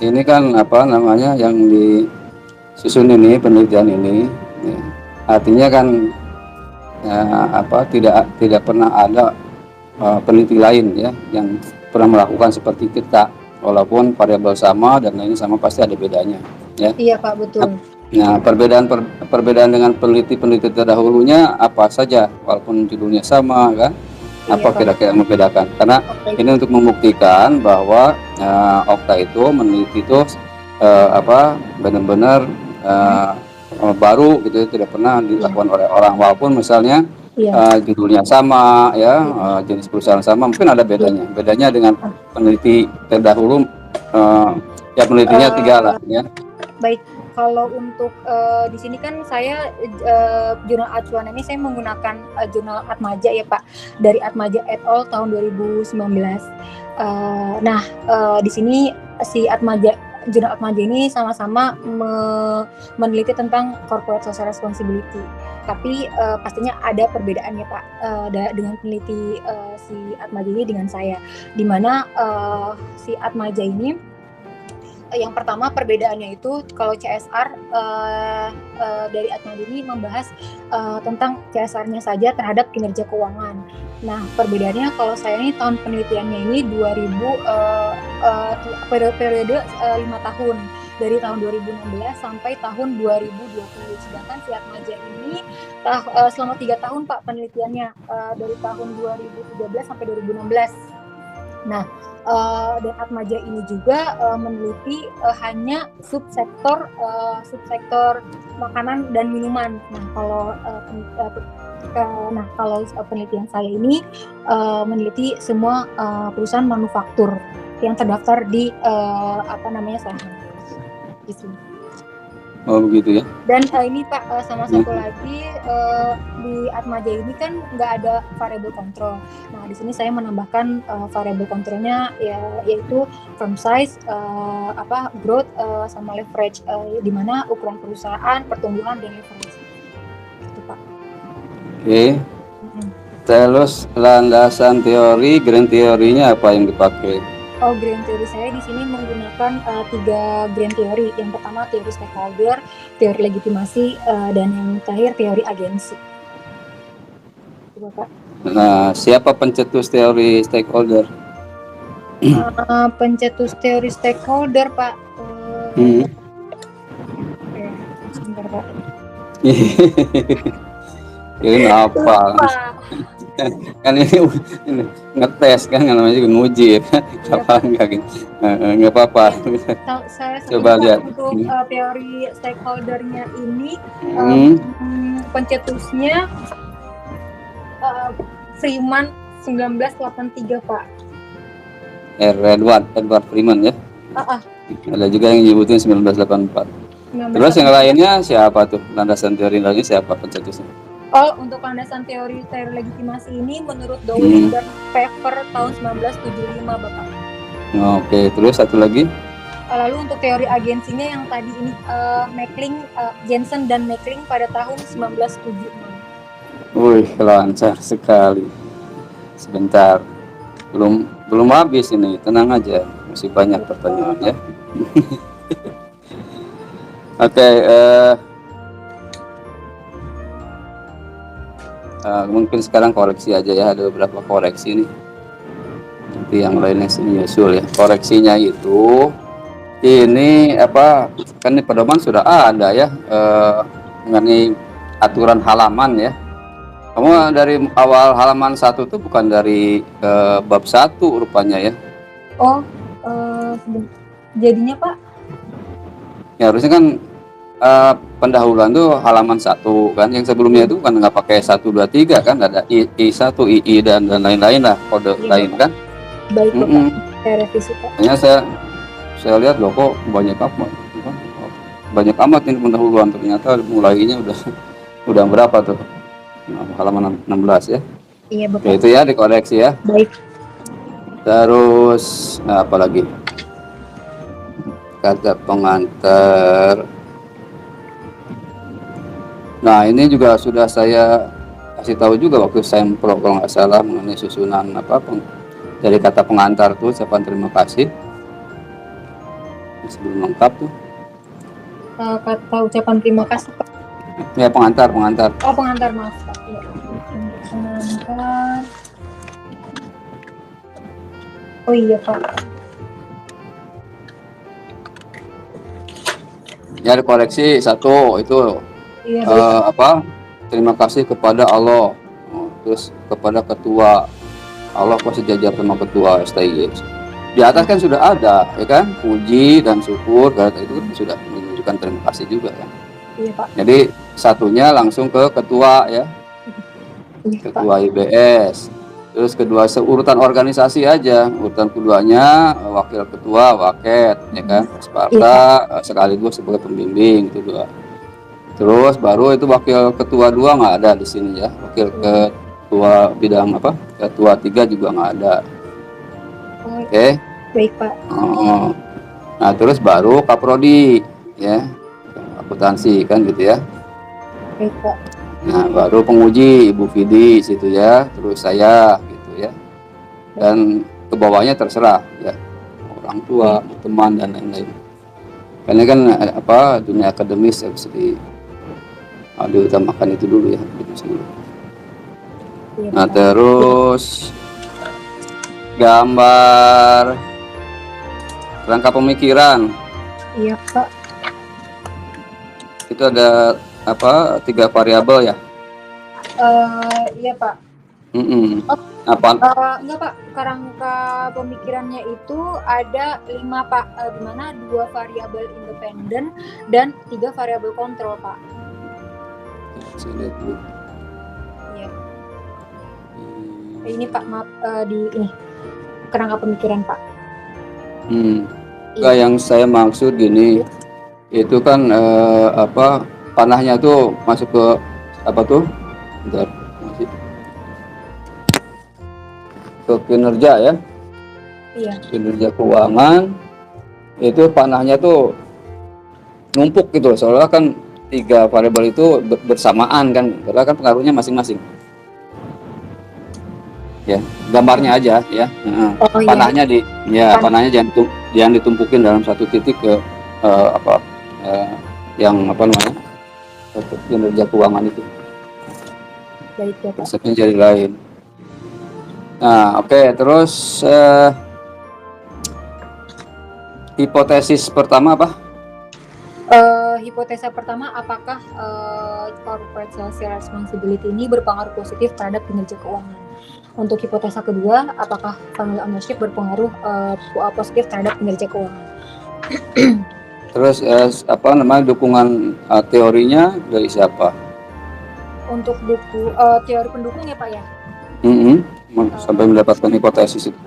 ini kan yang disusun ini penelitian ini, ya, artinya kan tidak pernah ada peneliti lain ya yang pernah melakukan seperti kita, walaupun variabel sama dan lainnya sama pasti ada bedanya ya. Iya, Pak, betul. Nah, perbedaan dengan peneliti terdahulunya apa saja, walaupun judulnya sama kan? Apa kira-kira membedakan? Karena ini untuk membuktikan bahwa Okta itu meneliti itu benar-benar baru gitu, tidak pernah dilakukan oleh orang, walaupun misalnya judulnya sama ya, jenis perusahaan sama, mungkin ada bedanya. Bedanya dengan peneliti terdahulu ya penelitinya 3 lah ya. Baik. Kalau untuk di sini kan saya jurnal acuan ini saya menggunakan jurnal Atmaja ya, Pak, dari Atmaja et al tahun 2019. Di sini si jurnal Atmaja ini sama-sama meneliti tentang corporate social responsibility. Tapi pastinya ada perbedaannya, Pak, dengan peneliti si Atmaja ini dengan saya, di mana si Atmaja ini yang pertama perbedaannya itu kalau CSR dari Atmaja ini membahas tentang CSR-nya saja terhadap kinerja keuangan. Nah, perbedaannya kalau saya ini tahun penelitiannya ini 2000 periode 5 tahun, dari tahun 2016 sampai tahun 2020. Sedangkan si Atmaja ini selama 3 tahun, Pak, penelitiannya dari tahun 2013 sampai 2016. Nah, dan Atmaja ini juga meneliti hanya subsektor makanan dan minuman. Nah, kalau penelitian saya ini meneliti semua perusahaan manufaktur yang terdaftar di saham. Gitu. Oh begitu ya. Dan ini Pak, sama satu lagi di Atmaja ini kan nggak ada variable control. Nah, di sini saya menambahkan variable controlnya yaitu firm size, growth, sama leverage, di mana ukuran perusahaan, pertumbuhan dan leverage. Itu Pak. Oke. Terus landasan teori, grand teorinya apa yang dipakai? Oh, grand theory saya di sini menggunakan 3 grand theory. Yang pertama teori stakeholder, teori legitimasi, dan yang terakhir teori agensi. Bapak. Nah, siapa pencetus teori stakeholder? Pencetus teori stakeholder, Pak. Hmm. Sebentar, Pak. Ini apa? Kan ini ngetes kan, namanya juga nguji ya. Iya, Apa enggak gitu? Enggak apa-apa. Saya Coba Pak, lihat. untuk teori stakeholdernya ini Hmm. pencetusnya Freeman 1983, Pak. Edward Freeman ya. Ada juga yang nyebutin 1984. Terus yang lainnya siapa tuh? Landasan teori lainnya siapa pencetusnya? Oh, untuk landasan teori legitimasi ini menurut Dowling dan Pfeffer tahun 1975, Bapak. Oke, terus satu lagi? Lalu untuk teori agensinya yang tadi ini Jensen dan Meckling pada tahun 1976. Wih, lancar sekali. Sebentar, belum habis ini, tenang aja, masih banyak pertanyaan ya. Oke, mungkin sekarang koreksi aja ya, ada beberapa koreksi nih. Nanti yang lainnya menyusul ya. Koreksinya itu ini apa? Kan di pedoman sudah ada ya mengenai aturan halaman ya. Kamu dari awal halaman 1 tuh bukan dari bab 1 rupanya ya. Oh, jadinya Pak? Ya harusnya kan pendahuluan tuh halaman 1 kan, yang sebelumnya itu kan nggak pakai 1, 2, 3 kan, ada I1, II dan lain-lain lah, kode lain kan. Baik Pak, saya revisi Pak. Hanya saya lihat loh kok banyak amat ini pendahuluan, ternyata mulainya udah berapa tuh, halaman 16 ya. Iya Bapak. Ya, itu ya dikoreksi ya. Baik. Terus apa lagi? Kata pengantar. Nah ini juga sudah saya kasih tahu juga waktu sempro kalau nggak salah, mengenai susunan dari kata pengantar tuh ucapan terima kasih sebelum lengkap tuh. Kata ucapan terima kasih Pak. Ya pengantar. Oh pengantar, maaf Pak. Ya. Pengantar. Oh iya Pak. Ya dikoreksi 1 itu. Iya, terima kasih kepada Allah, terus kepada ketua Allah, pasti sejajar sama ketua STIY. Di atas kan sudah ada ya kan, puji dan syukur, itu kan sudah menunjukkan terima kasih juga kan. Iya Pak. Jadi satunya langsung ke ketua ya, ketua IBS. Terus kedua seurutan organisasi aja, urutan keduanya wakil ketua waket ya kan, Sparta sekaligus sebagai pembimbing itu 2. Terus baru itu wakil ketua 2 nggak ada di sini ya, wakil ketua bidang ketua 3 juga nggak ada. Oke. Baik Pak. Nah terus baru kaprodi ya, akuntansi kan gitu ya. Baik Pak. Nah baru penguji Ibu Vidi situ ya, terus saya gitu ya, dan ke bawahnya terserah ya, orang tua, teman dan lain-lain. Karena kan dunia akademis harus diutamakan itu dulu ya. Nah terus gambar rangka pemikiran. Iya Pak. Itu ada 3 variabel ya? Iya Pak. Enggak Pak, kerangka pemikirannya itu ada 5 Pak, di mana 2 variabel independen dan 3 variabel kontrol Pak. Saya lihat dulu. Iya. Ini Pak, maaf, ini kerangka pemikiran Pak. Enggak, yang saya maksud gini, itu kan panahnya tuh masuk ke bentar, masih ke kinerja ya. Iya. Kinerja keuangan itu panahnya tuh numpuk gitu, soalnya kan 3 variabel itu bersamaan kan, karena kan pengaruhnya masing-masing. Ya, gambarnya aja ya. Panahnya panahnya jangan ditumpukin dalam satu titik ke kinerja keuangan itu. dari itu Pak. konsepnya jadi lain. Nah, oke, terus hipotesis pertama apa? Hipotesa pertama, apakah corporate social responsibility ini berpengaruh positif terhadap kinerja keuangan? Untuk hipotesa kedua, apakah family ownership berpengaruh positif terhadap kinerja keuangan? Terus apa namanya dukungan teorinya dari siapa? Untuk teori pendukung ya Pak ya? Sampai mendapatkan hipotesis itu.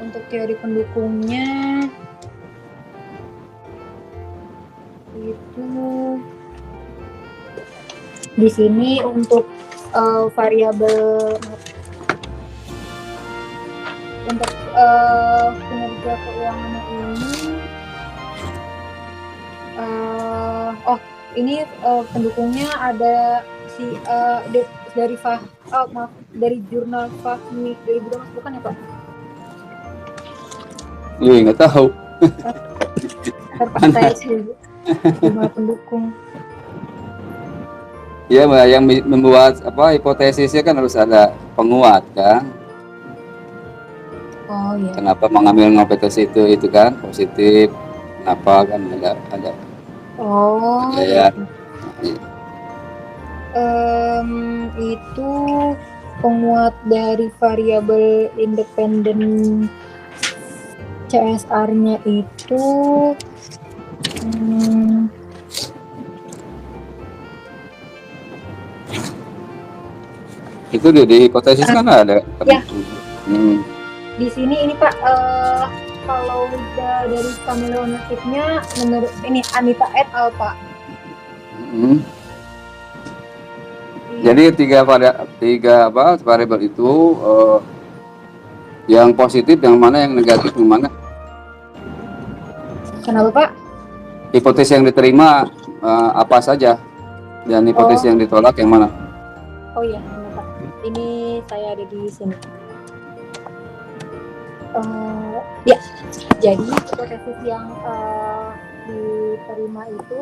Untuk teori pendukungnya itu di sini untuk variabel untuk kinerja keuangan ini pendukungnya ada si dari jurnal Fahmi 2012 bukan ya Pak? Iya nggak tahu. Saya setuju. Jurnal pendukung. Ya, yang membuat apa hipotesisnya kan harus ada penguat kan. Oh iya. Kenapa mengambil hipotesis itu kan positif? Kenapa kan ada. Oh. Ya. Itu penguat dari variabel independen CSR-nya itu itu di hipotesis kan ada. Ya. Di sini ini Pak kalau dari family ownership-nya menurut ini Anita et al Pak. Jadi tiga variabel itu yang positif yang mana, yang negatif yang mana? Kenapa Pak? Hipotesis yang diterima apa saja dan hipotesis yang ditolak yang mana? Oh iya, Pak. Ini saya ada di sini. Ya, jadi hipotesis yang diterima itu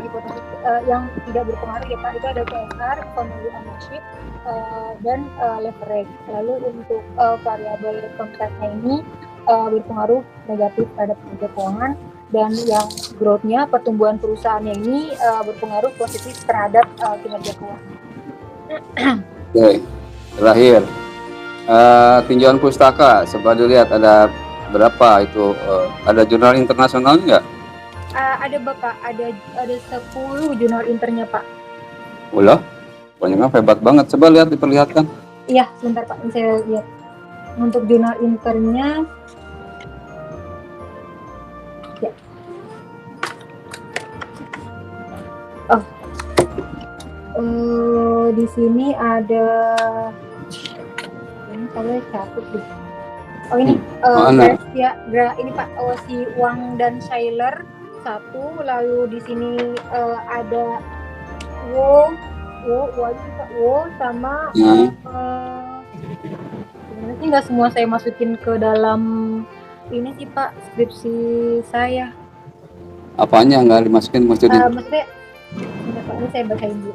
hipotesis yang tidak berpengaruh ya Pak, itu ada CSR, family ownership, dan leverage. Lalu untuk variabel keempatnya ini berpengaruh negatif terhadap kinerja keuangan, dan yang growth-nya, pertumbuhan perusahaannya ini berpengaruh positif terhadap kinerja keuangan. Oke, terakhir tinjauan pustaka, coba dilihat ada berapa itu, ada jurnal internasional nggak? Ada Bapak, ada 10 jurnal internya Pak. Ulah, banyak hebat banget. Coba lihat, diperlihatkan. Iya, sebentar Pak, saya lihat. Untuk jurnal internya, ya. Di sini ada, ini kalau caput deh. Oh ini, ini Pak, si Wang dan Schuyler satu, lalu di sini ada Wo sama sebenarnya sih nggak semua saya masukin ke dalam ini sih Pak, skripsi saya. Apanya nggak dimasukin maksudnya? Maksudnya Pak, ini saya bacain dulu.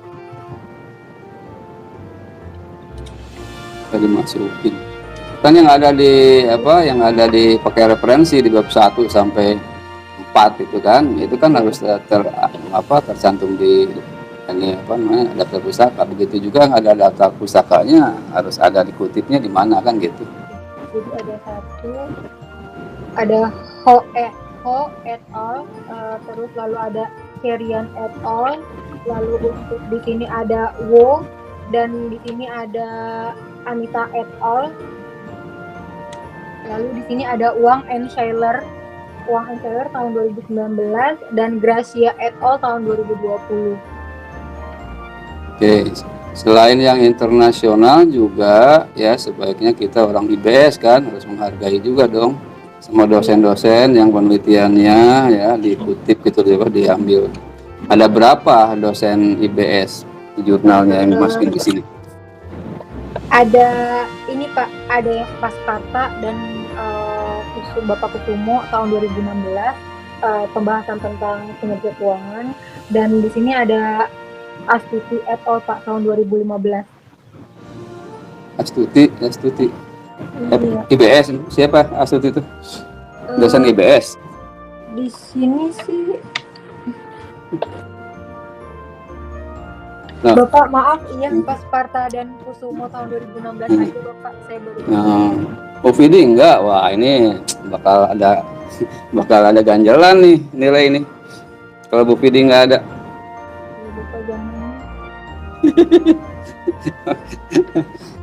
Nggak dimasukin. Kan yang ada di pakai referensi di bab 1 sampai 4 itu kan harus tercantum di ini daftar pustaka. Begitu juga ada daftar pustakanya harus ada dikutipnya di mana kan gitu. Jadi ada Ho et al, terus lalu ada Herian et al, lalu untuk di sini ada Wo, dan di sini ada Anita et al, lalu di sini ada Wang and Schuyler tahun 2019, dan Gracia et al tahun 2020. Oke, selain yang internasional juga ya sebaiknya kita orang IBS kan harus menghargai juga dong sama dosen-dosen yang penelitiannya ya dikutip gitu, diambil. Ada berapa dosen IBS di jurnalnya yang dimasukin ke sini? Ada ini Pak, ada yang Pascata dan Bapak Kusumo tahun 2016, pembahasan tentang kinerja keuangan, dan di sini ada Astuti et al. Pak tahun 2015. Astuti. Iya. IBS siapa Astuti itu? Dosen Eh, IBS. di sini sih Nah. Bapak maaf, iya pas Sparta dan Kusumo tahun 2016 aja Bapak, saya baru OVD enggak, wah ini bakal ada ganjalan nih nilai ini. Kalau OVD enggak ada. Bapak jangan.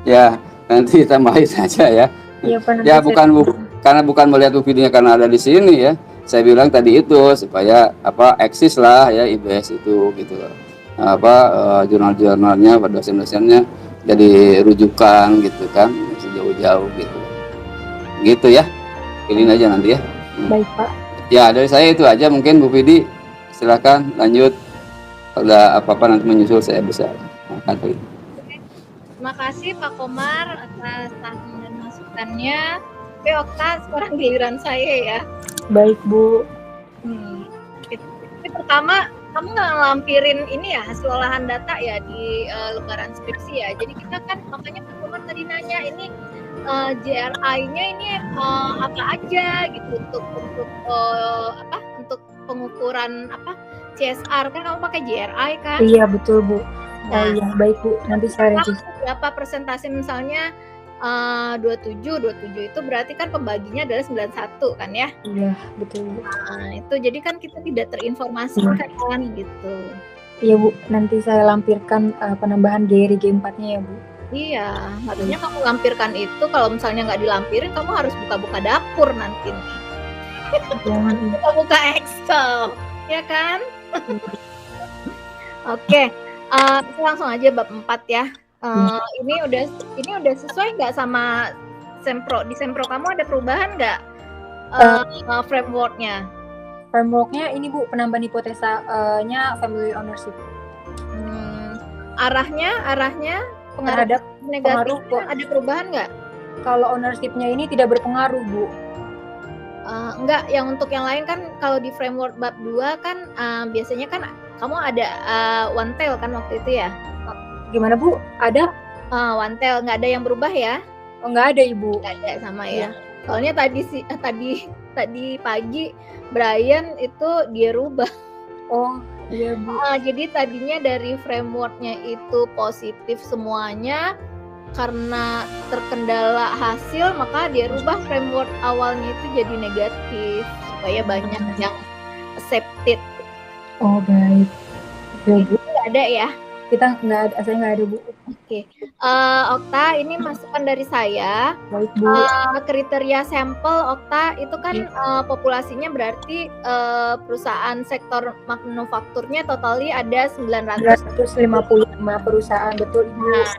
Ya, nanti tambahin saja ya. Iya, Pak, nanti Ya saya- karena bukan melihat OVD-nya karena ada di sini ya. Saya bilang tadi itu supaya eksis lah ya IBS itu gitu loh. Jurnal-jurnalnya, dosen-dosennya jadi rujukan gitu kan, sejauh-jauh gitu. Gitu ya. Pilih aja nanti ya. Baik Pak. Ya, dari saya itu aja mungkin Bu Vidi. Silakan lanjut. Kalau ada apa-apa nanti menyusul saya bisa angkat. Terima kasih Pak Komar atas saran dan masukannya. Oke Okta, sekarang giliran saya ya. Baik Bu. Ini pertama, kamu nggak ngelampirin ini ya hasil olahan data ya di lembaran skripsi ya. Jadi kita kan makanya Pak Komar tadi nanya ini JRI-nya ini apa aja gitu untuk pengukuran CSR kan kamu pakai JRI kan? Iya betul Bu. Nah, iya baik Bu. Nanti saya revisi. Berapa persentase misalnya 27 itu berarti kan pembaginya adalah 91 kan ya? Iya betul Bu. Nah, itu jadi kan kita tidak terinformasikan gitu. Iya Bu. Nanti saya lampirkan penambahan GRI G4-nya ya Bu. Iya, harusnya kamu lampirkan itu. Kalau misalnya nggak dilampirin, kamu harus buka-buka dapur nanti nih. Jangan. Buka Excel, ya kan? Oke, langsung aja bab 4 ya. Ini udah sesuai nggak sama Sempro? Di Sempro kamu ada perubahan nggak frameworknya? Frameworknya ini Bu, penambahan hipotesanya family ownership. Arahnya Terhadap negatifnya ada perubahan nggak? Kalau ownership-nya ini tidak berpengaruh Bu. Enggak, yang untuk yang lain kan kalau di framework bab 2 kan biasanya kan kamu ada one tail kan waktu itu ya? Gimana Bu? Ada? One tail, nggak ada yang berubah ya? Oh nggak ada Ibu. Nggak ada sama ya. Soalnya tadi pagi Brian itu dia rubah. Oh iya Bu. Jadi tadinya dari frameworknya itu positif semuanya, karena terkendala hasil maka dia rubah framework awalnya itu jadi negatif supaya banyak yang accepted. Oh baik. Ya Bu. Nggak ada ya? Kita nggak ada, saya nggak ada Bu. Oke. Okta, ini masukan dari saya. Baik Bu. Kriteria sampel Okta itu kan populasinya berarti perusahaan sektor manufakturnya totali ada 955 perusahaan, betul Ibu. Nah,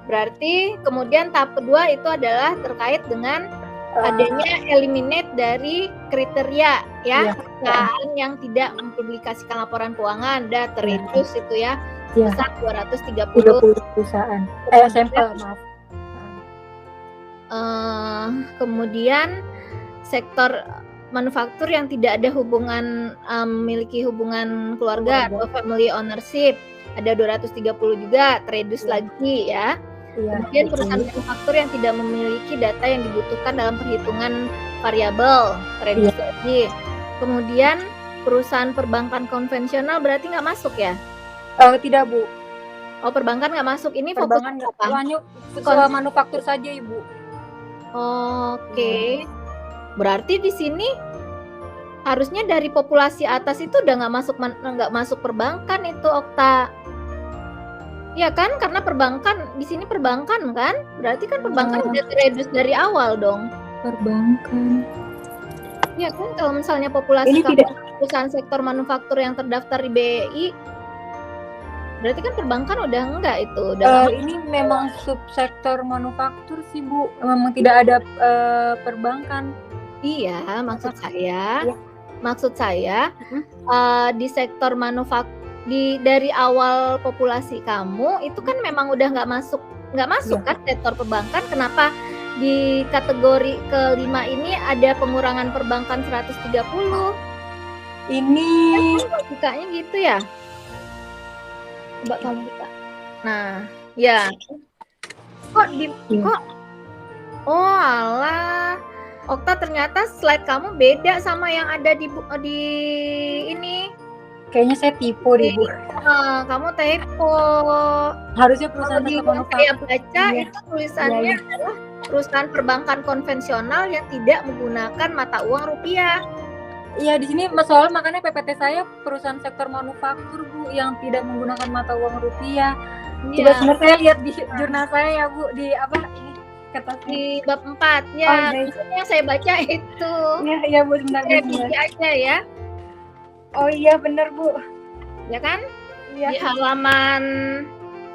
berarti kemudian tahap kedua itu adalah terkait dengan adanya eliminate dari kriteria ya, perusahaan yang tidak mempublikasikan laporan keuangan dan terreduce itu ya. Iya. 230 perusahaan. Sampel, maaf. Kemudian sektor manufaktur yang tidak ada hubungan memiliki hubungan keluarga atau family ownership ada 230 juga, terreduce lagi ya. Iya. Kemudian perusahaan manufaktur yang tidak memiliki data yang dibutuhkan dalam perhitungan variabel, terreduce lagi. Kemudian perusahaan perbankan konvensional berarti nggak masuk ya? Tidak Bu. Oh, perbankan nggak masuk. Ini fokus Perbankan nggak. apa? Hanya soal manufaktur saja Ibu. Oke. Berarti di sini harusnya dari populasi atas itu udah nggak masuk perbankan itu Okta. Ya kan? Karena perbankan di sini perbankan kan? Berarti kan perbankan udah terreduce dari awal dong. Perbankan. Ya kan? Kalau misalnya populasi Ini kamu tidak. perusahaan sektor manufaktur yang terdaftar di BI, berarti kan perbankan udah enggak itu. Ini memang subsektor manufaktur sih Bu. Memang tidak ada perbankan. Iya, maksud saya. Iya. Maksud saya di sektor manufaktur dari awal populasi kamu itu kan memang udah nggak masuk kan sektor perbankan. Kenapa di kategori kelima ini ada pengurangan perbankan 130? Ini Logikanya gitu ya? Coba kamu buka. Nah, ya. Kok oh alah. Okta, ternyata slide kamu beda sama yang ada di ini. Kayaknya saya tipu deh, Bu. Kamu typo. Harusnya Kalau perusahaan di sektor yang saya manufaktur. baca itu tulisannya adalah perusahaan perbankan konvensional yang tidak menggunakan mata uang rupiah. Iya, di sini soal makanya PPT saya perusahaan sektor manufaktur, Bu, yang tidak menggunakan mata uang rupiah. Coba sebentar saya lihat di jurnal saya ya, Bu, di apa ini kertas di bab 4 ya. Yang saya baca itu. Iya, Bu, sebentar. Revisi aja ya. Oh iya, benar, Bu. Ya kan? Iya. Di halaman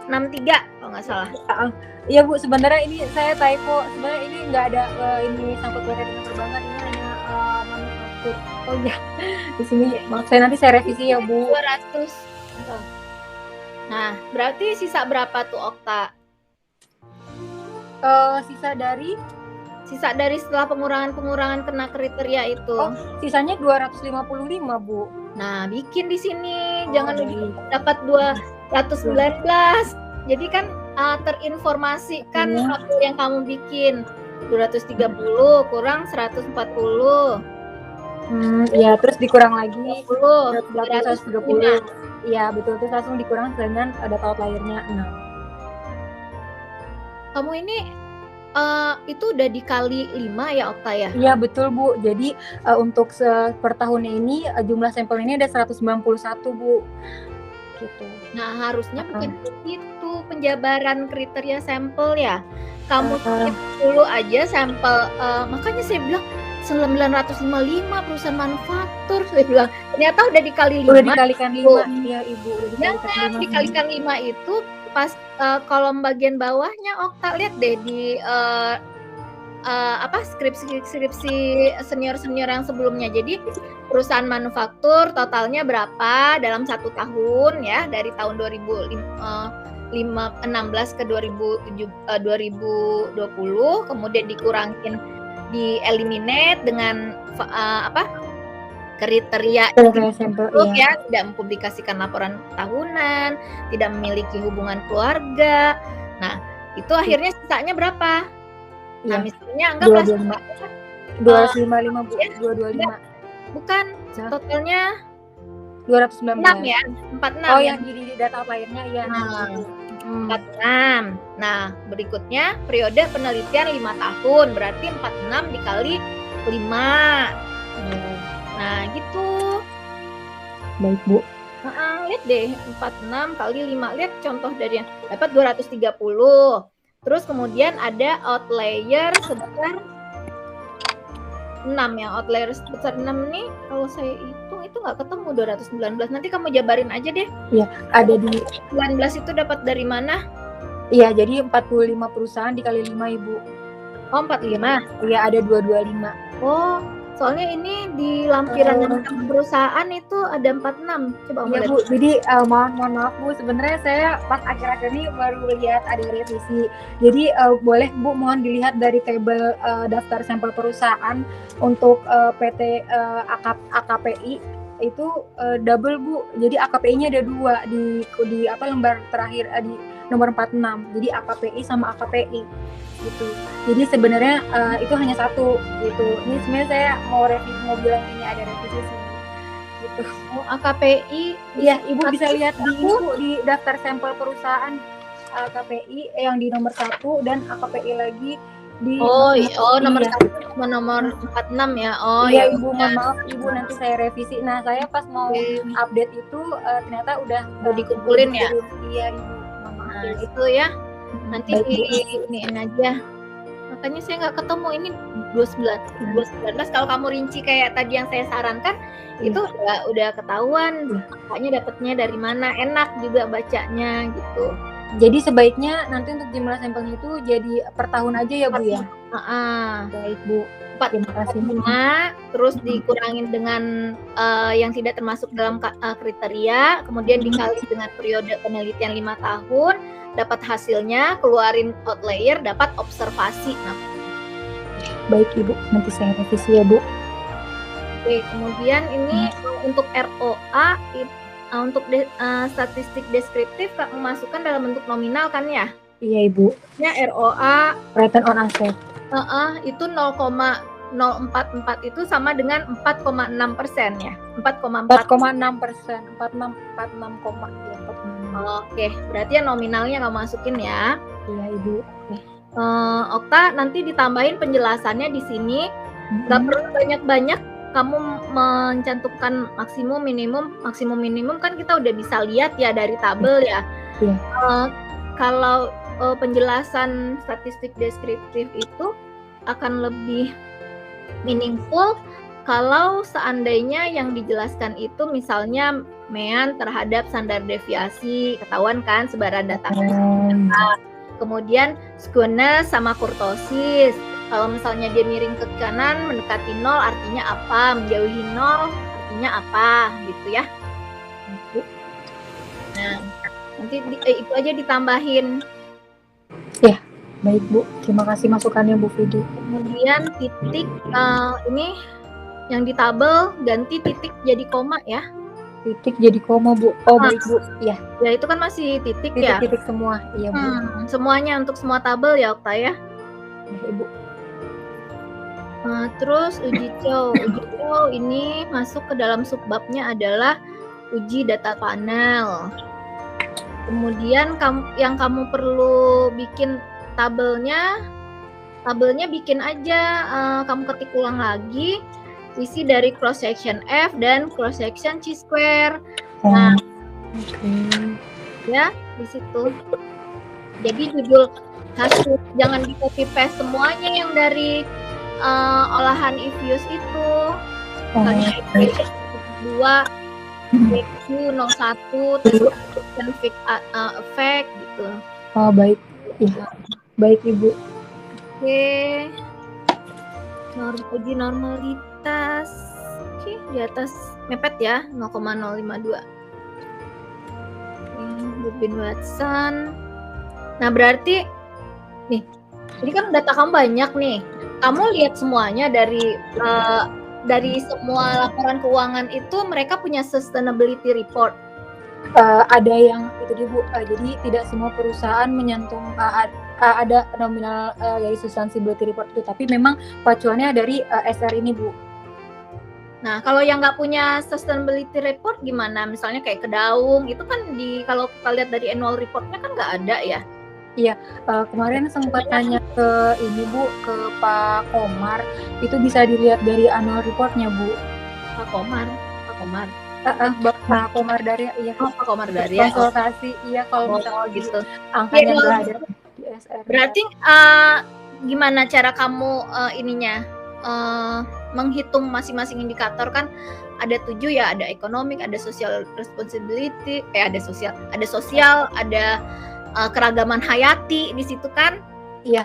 63 kalau nggak salah. Iya, Bu, sebenarnya ini saya typo. Sebenarnya ini nggak ada ini sangkut pautnya dengan perbankan, ini hanya manufaktur. Oh iya, di sini saya nanti saya revisi ya, Bu. 200. Nah, berarti sisa berapa tuh, Okta? Sisa dari setelah pengurangan kena kriteria itu. Oh, sisanya 255, Bu. Nah, bikin di sini. Jangan dapat 219. Jadi kan terinformasikan apa yang kamu bikin. 230 kurang 140. Ya, terus dikurang lagi 130. Iya, betul, terus langsung dikurang dengan data outlier-nya 6. Kamu ini itu udah dikali 5 ya, Okta ya? Iya, betul, Bu. Jadi untuk per tahunnya ini jumlah sampel ini ada 191, Bu. Gitu. Nah, harusnya bukan begitu penjabaran kriteria sampel ya. Kamu cek dulu aja sampel, makanya saya bilang 955 perusahaan manufaktur, saya bilang ternyata udah dikali 5. Udah dikalikan 5, iya Ibu. Jangan dikalikan 5 itu pas kolom bagian bawahnya, Okta lihat deh di skripsi senior yang sebelumnya. Jadi perusahaan manufaktur totalnya berapa dalam 1 tahun ya, dari tahun 2016 ke 2020, kemudian dikurangin, di eliminate dengan kriteria sampel ya, tidak mempublikasikan laporan tahunan, tidak memiliki hubungan keluarga. Nah, itu akhirnya sisanya berapa? Nah, misalnya anggaplah 255, Bu. 225. Bukan, totalnya 219 ya, 46. Oh, yang di data outlier-nya ya. 46. Nah, berikutnya periode penelitian 5 tahun, berarti 46 dikali 5. Nah, gitu. Baik, Bu. Lihat deh, 46 kali 5. Lihat contoh dari yang dapat 230. Terus kemudian ada outlier sebesar 6 ya. Outlier sebesar 6 nih, kalau saya hitung itu nggak ketemu 219. Nanti kamu jabarin aja deh. Iya, ada di 19 itu dapat dari mana? Iya, jadi 45 perusahaan dikali 5, Ibu. Oh, 45. Iya, ada 225. Oh, soalnya ini di lampiran perusahaan itu ada 46. Coba Iya, Bu. Jadi mohon maaf, Bu. Sebenarnya saya pas akhir-akhir ini baru lihat ada revisi. Jadi boleh, Bu, mohon dilihat dari tabel daftar sampel perusahaan untuk PT AKPI itu double, Bu. Jadi AKPI-nya ada 2 di lembar terakhir di nomor 46. Jadi AKPI sama AKPI gitu. Jadi sebenarnya itu hanya 1 gitu. Ini sebenarnya saya mau bilang ini ada revisi sih gitu. Oh, AKPI. Iya, Ibu bisa lihat di daftar sampel perusahaan AKPI yang di nomor 1 dan AKPI lagi di nomor 1 sama nomor 46 ya. Oh iya, ya, Ibu, mohon maaf, Ibu, nanti saya revisi. Nah, saya pas mau update itu ternyata udah dikumpulin ya. Iya, Ibu. Nah, itu ya. Nanti iniin aja. Makanya saya nggak ketemu ini 219. Kalau kamu rinci kayak tadi yang saya sarankan, itu udah ketahuan makanya dapatnya dari mana, enak juga bacanya gitu. Jadi sebaiknya nanti untuk jumlah sampelnya itu jadi per tahun aja ya, Bu ya. Baik, Bu. 45 terus dikurangin dengan yang tidak termasuk dalam kriteria, kemudian dikali dengan periode penelitian 5 tahun, dapat hasilnya, keluarin outlier, dapat observasi. Nah, baik, Ibu, nanti saya revisi ya, Bu. Oke, kemudian ini untuk ROA Untuk statistik deskriptif kamu masukkan dalam bentuk nominal kan ya? Iya Ibu. Ya ROA Return on asset. itu 0,044 itu sama dengan 4,6% ya? 4,4. 4,6%. 46 ya. 46. Oke, berarti ya nominalnya kamu masukin ya. Iya Ibu. Okta nanti ditambahin penjelasannya di sini. Nggak perlu banyak-banyak kamu mencantumkan maksimum minimum kan kita udah bisa lihat ya dari tabel ya. Iya. Kalau penjelasan statistik deskriptif itu akan lebih meaningful kalau seandainya yang dijelaskan itu misalnya mean terhadap standar deviasi, ketahuan kan sebaran data. Kemudian skewness sama kurtosis. Kalau misalnya dia miring ke kanan mendekati 0 artinya apa, menjauhi 0 artinya apa gitu ya. Nah, nanti itu aja ditambahin. Ya, baik Bu. Terima kasih masukannya Bu Vidi. Kemudian titik ini yang di tabel ganti titik jadi koma ya. Titik jadi koma Bu. Oh baik Bu. Ya. Ya itu kan masih titik ya. Titik semua. Iya Bu. Semuanya untuk semua tabel ya Okta ya. Ya Ibu. Terus uji cow ini masuk ke dalam subbabnya adalah uji data panel. Kemudian yang kamu perlu bikin tabelnya bikin aja, kamu ketik ulang lagi isi dari cross section F dan cross section C square. Nah, ya di situ. Jadi judul kasus jangan di copy paste semuanya yang dari olahan if use itu. Misalnya if 2 BQ 01 terus specific effect gitu. Oh baik. Ya. Baik Ibu. Oke. Uji normalitas. Oke, di atas mepet ya 0,052. Rubin Watson. Nah, berarti nih, ini kan data kamu banyak nih. Kamu lihat semuanya dari semua laporan keuangan itu mereka punya sustainability report. Ada yang itu Bu. Jadi tidak semua perusahaan menyantum ada nominal dari sustainability report itu, tapi memang pacuannya dari SR ini Bu. Nah, kalau yang nggak punya sustainability report gimana? Misalnya kayak Kedaung, itu kan kalau kita lihat dari annual reportnya kan nggak ada ya? Iya, kemarin sempat tanya ke ini Bu, ke Pak Komar, itu bisa dilihat dari annual reportnya Bu. Pak Komar. Pak Komar Darya, iya. Oh, Pak Komar Darya. Konsultasi, iya kalau misalnya gitu. Angkanya nggak ada di SR. Berarti gimana cara kamu menghitung masing-masing indikator kan ada 7 ya, ada economic, ada social responsibility, ada sosial, ada keragaman hayati di situ kan? Iya.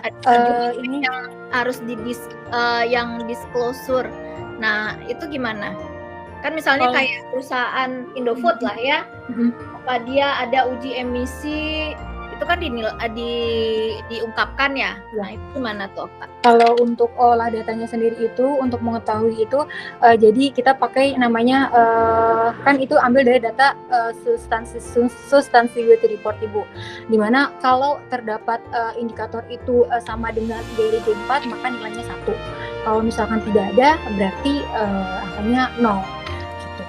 Ini yang harus yang disclosure. Nah, itu gimana? Kan misalnya kayak perusahaan Indofood lah ya. Apa dia ada uji emisi itu kan diungkapkan ya. Nah, itu gimana tuh, Okta? Kalau untuk olah datanya sendiri itu untuk mengetahui itu jadi kita pakai namanya kan itu ambil dari data sustainability report Ibu. Dimana kalau terdapat indikator itu sama dengan dari D4 maka nilainya 1. Kalau misalkan tidak ada berarti angkanya 0 gitu.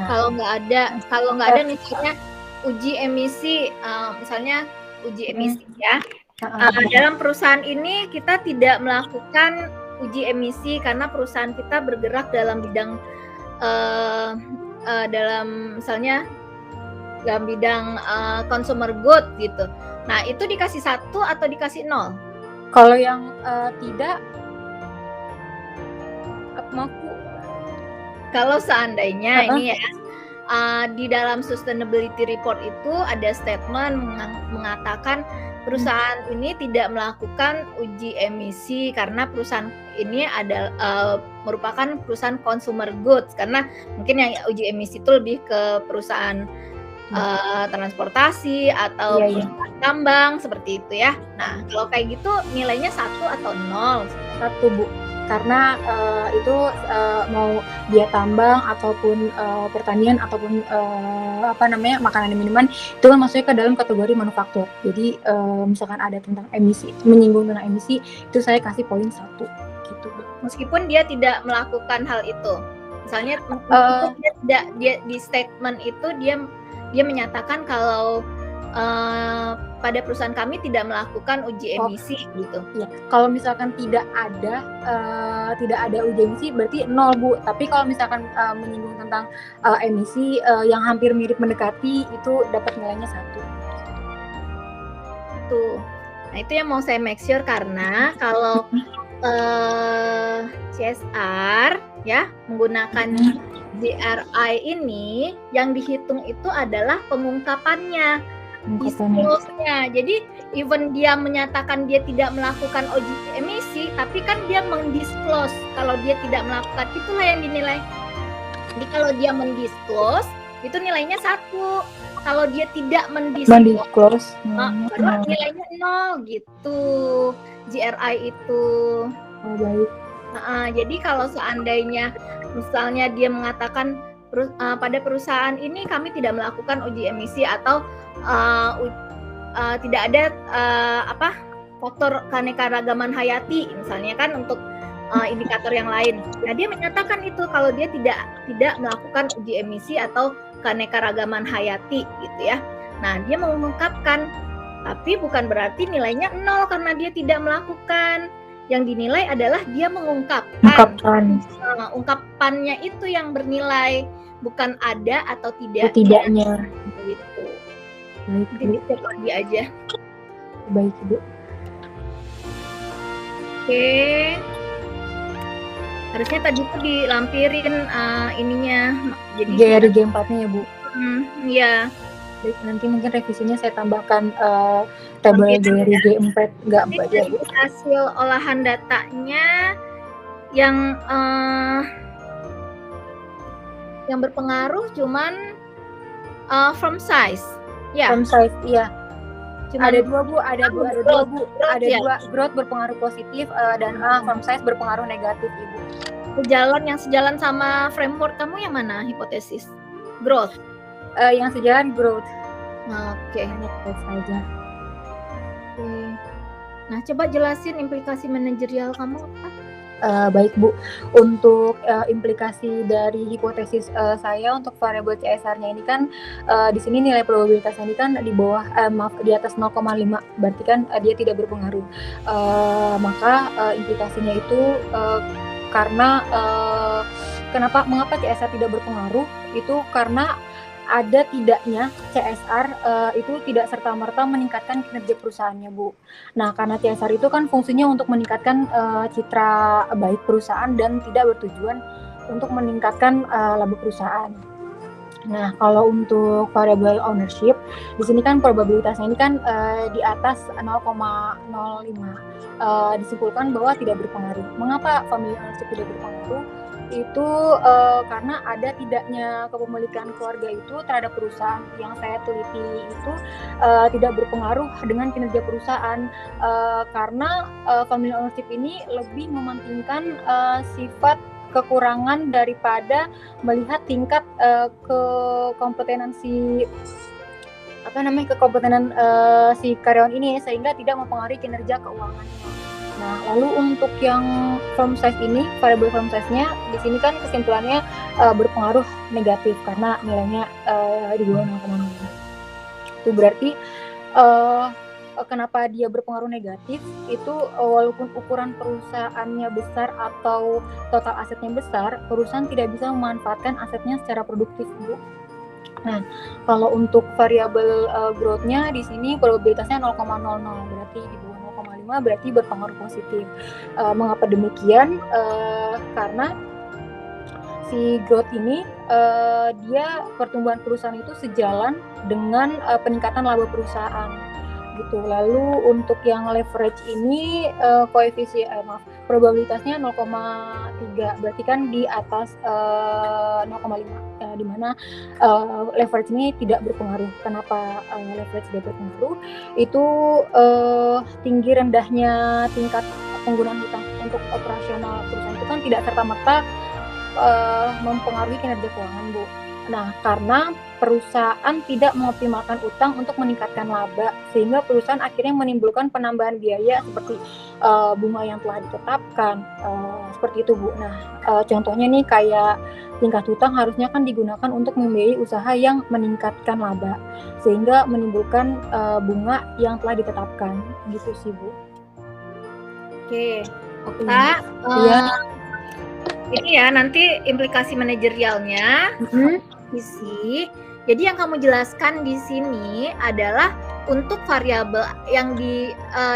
Nah, kalau nggak ada misalnya uji emisi, misalnya uji emisi ya. Dalam perusahaan ini kita tidak melakukan uji emisi karena perusahaan kita bergerak dalam bidang dalam bidang consumer good gitu. Nah, itu dikasih 1 atau dikasih 0? Kalau yang tidak mampu. Kalau seandainya ini ya di dalam sustainability report itu ada statement mengatakan perusahaan ini tidak melakukan uji emisi karena perusahaan ini merupakan perusahaan consumer goods, karena mungkin yang uji emisi itu lebih ke perusahaan transportasi atau perusahaan tambang seperti itu ya. Nah, kalau kayak gitu nilainya 1 atau 0? 1 Bu. karena itu mau dia tambang ataupun pertanian ataupun makanan dan minuman itu kan masuknya ke dalam kategori manufaktur. Jadi misalkan ada tentang emisi, menyinggung tentang emisi, itu saya kasih poin 1 gitu. Meskipun dia tidak melakukan hal itu, misalnya dia di statement itu dia menyatakan kalau pada perusahaan kami tidak melakukan uji emisi gitu. Ya, kalau misalkan tidak ada uji emisi berarti 0 Bu. Tapi kalau misalkan menyinggung tentang emisi yang hampir mirip mendekati itu dapat nilainya 1. Tuh. Nah, itu yang mau saya make sure karena kalau CSR ya menggunakan GRI ini yang dihitung itu adalah pengungkapannya, disclose-nya. Jadi even dia menyatakan dia tidak melakukan uji emisi, tapi kan dia mendisclose kalau dia tidak melakukan, itulah yang dinilai. Jadi kalau dia mendisclose itu nilainya 1. Kalau dia tidak mendisclose baru nilainya 0 gitu. GRI itu. Oh, baik. Jadi kalau seandainya misalnya dia mengatakan pada perusahaan ini kami tidak melakukan uji emisi atau tidak ada faktor keanekaragaman hayati misalnya kan untuk indikator yang lain. Nah, dia menyatakan itu kalau dia tidak melakukan uji emisi atau keanekaragaman hayati gitu ya. Nah, dia mengungkapkan, tapi bukan berarti nilainya 0 karena dia tidak melakukan. Yang dinilai adalah dia mengungkapkan. Ungkapannya itu yang bernilai, bukan ada atau tidaknya. Gitu. Baik, jadi cek lagi aja. Baik, Ibu. Oke. Harusnya tadi tuh dilampirin ininya. Jadi GRG 4-nya ya, Bu. Iya. Baik, nanti mungkin revisinya saya tambahkan tabel GRG 4 enggak aja, Bu. Hasil olahan datanya yang berpengaruh cuman from size. Ya. From size, iya. Cuman ada 2 Bu, ada 2 Bu. Ada 2, growth berpengaruh positif dan from size berpengaruh negatif, Ibu. Sejalan sama framework kamu yang mana hipotesis? Growth. Yang sejalan growth. Oke. Growth saja. Oke. Nah, coba jelasin implikasi manajerial kamu apa? Baik Bu, untuk implikasi dari hipotesis saya untuk variabel CSR-nya ini kan di sini nilai probabilitasnya ini kan di bawah di atas 0,5, berarti kan dia tidak berpengaruh. Maka implikasinya itu karena mengapa CSR tidak berpengaruh itu karena ada tidaknya CSR itu tidak serta-merta meningkatkan kinerja perusahaannya, Bu. Nah, karena CSR itu kan fungsinya untuk meningkatkan citra baik perusahaan dan tidak bertujuan untuk meningkatkan laba perusahaan. Nah, kalau untuk variable ownership, di sini kan probabilitasnya ini kan di atas 0,05. Disimpulkan bahwa tidak berpengaruh. Mengapa family ownership tidak berpengaruh? Itu karena ada tidaknya kepemilikan keluarga itu terhadap perusahaan. Yang saya teliti itu tidak berpengaruh dengan kinerja perusahaan karena family ownership ini lebih mementingkan sifat kekurangan daripada melihat tingkat kekompetenan si karyawan ini sehingga tidak mempengaruhi kinerja keuangannya. Nah, lalu untuk yang firm size ini, variable firm size-nya di sini kan kesimpulannya berpengaruh negatif karena nilainya di bawah 0,05. Itu berarti kenapa dia berpengaruh negatif itu walaupun ukuran perusahaannya besar atau total asetnya besar, perusahaan tidak bisa memanfaatkan asetnya secara produktif, Bu. Nah, kalau untuk variabel growth-nya di sini probabilitasnya 0,00, berarti di bawah 0,5 berarti berpengaruh positif. Mengapa demikian? Karena si growth ini dia pertumbuhan perusahaan itu sejalan dengan peningkatan laba perusahaan gitu. Lalu untuk yang leverage ini probabilitasnya 0,3 berarti kan di atas 0,5 di mana leverage ini tidak berpengaruh. Kenapa leverage tidak berpengaruh? Itu tinggi rendahnya tingkat penggunaan hutang untuk operasional perusahaan itu kan tidak serta-merta mempengaruhi kinerja keuangan, Bu. Nah, karena perusahaan tidak mengoptimalkan utang untuk meningkatkan laba, sehingga perusahaan akhirnya menimbulkan penambahan biaya seperti bunga yang telah ditetapkan, seperti itu, Bu. Nah, contohnya nih kayak tingkat hutang harusnya kan digunakan untuk membiayai usaha yang meningkatkan laba, sehingga menimbulkan bunga yang telah ditetapkan, gitu sih, Bu. Oke, Okta, Iya. ini ya nanti implikasi manajerialnya. Isi. Jadi yang kamu jelaskan di sini adalah untuk variabel yang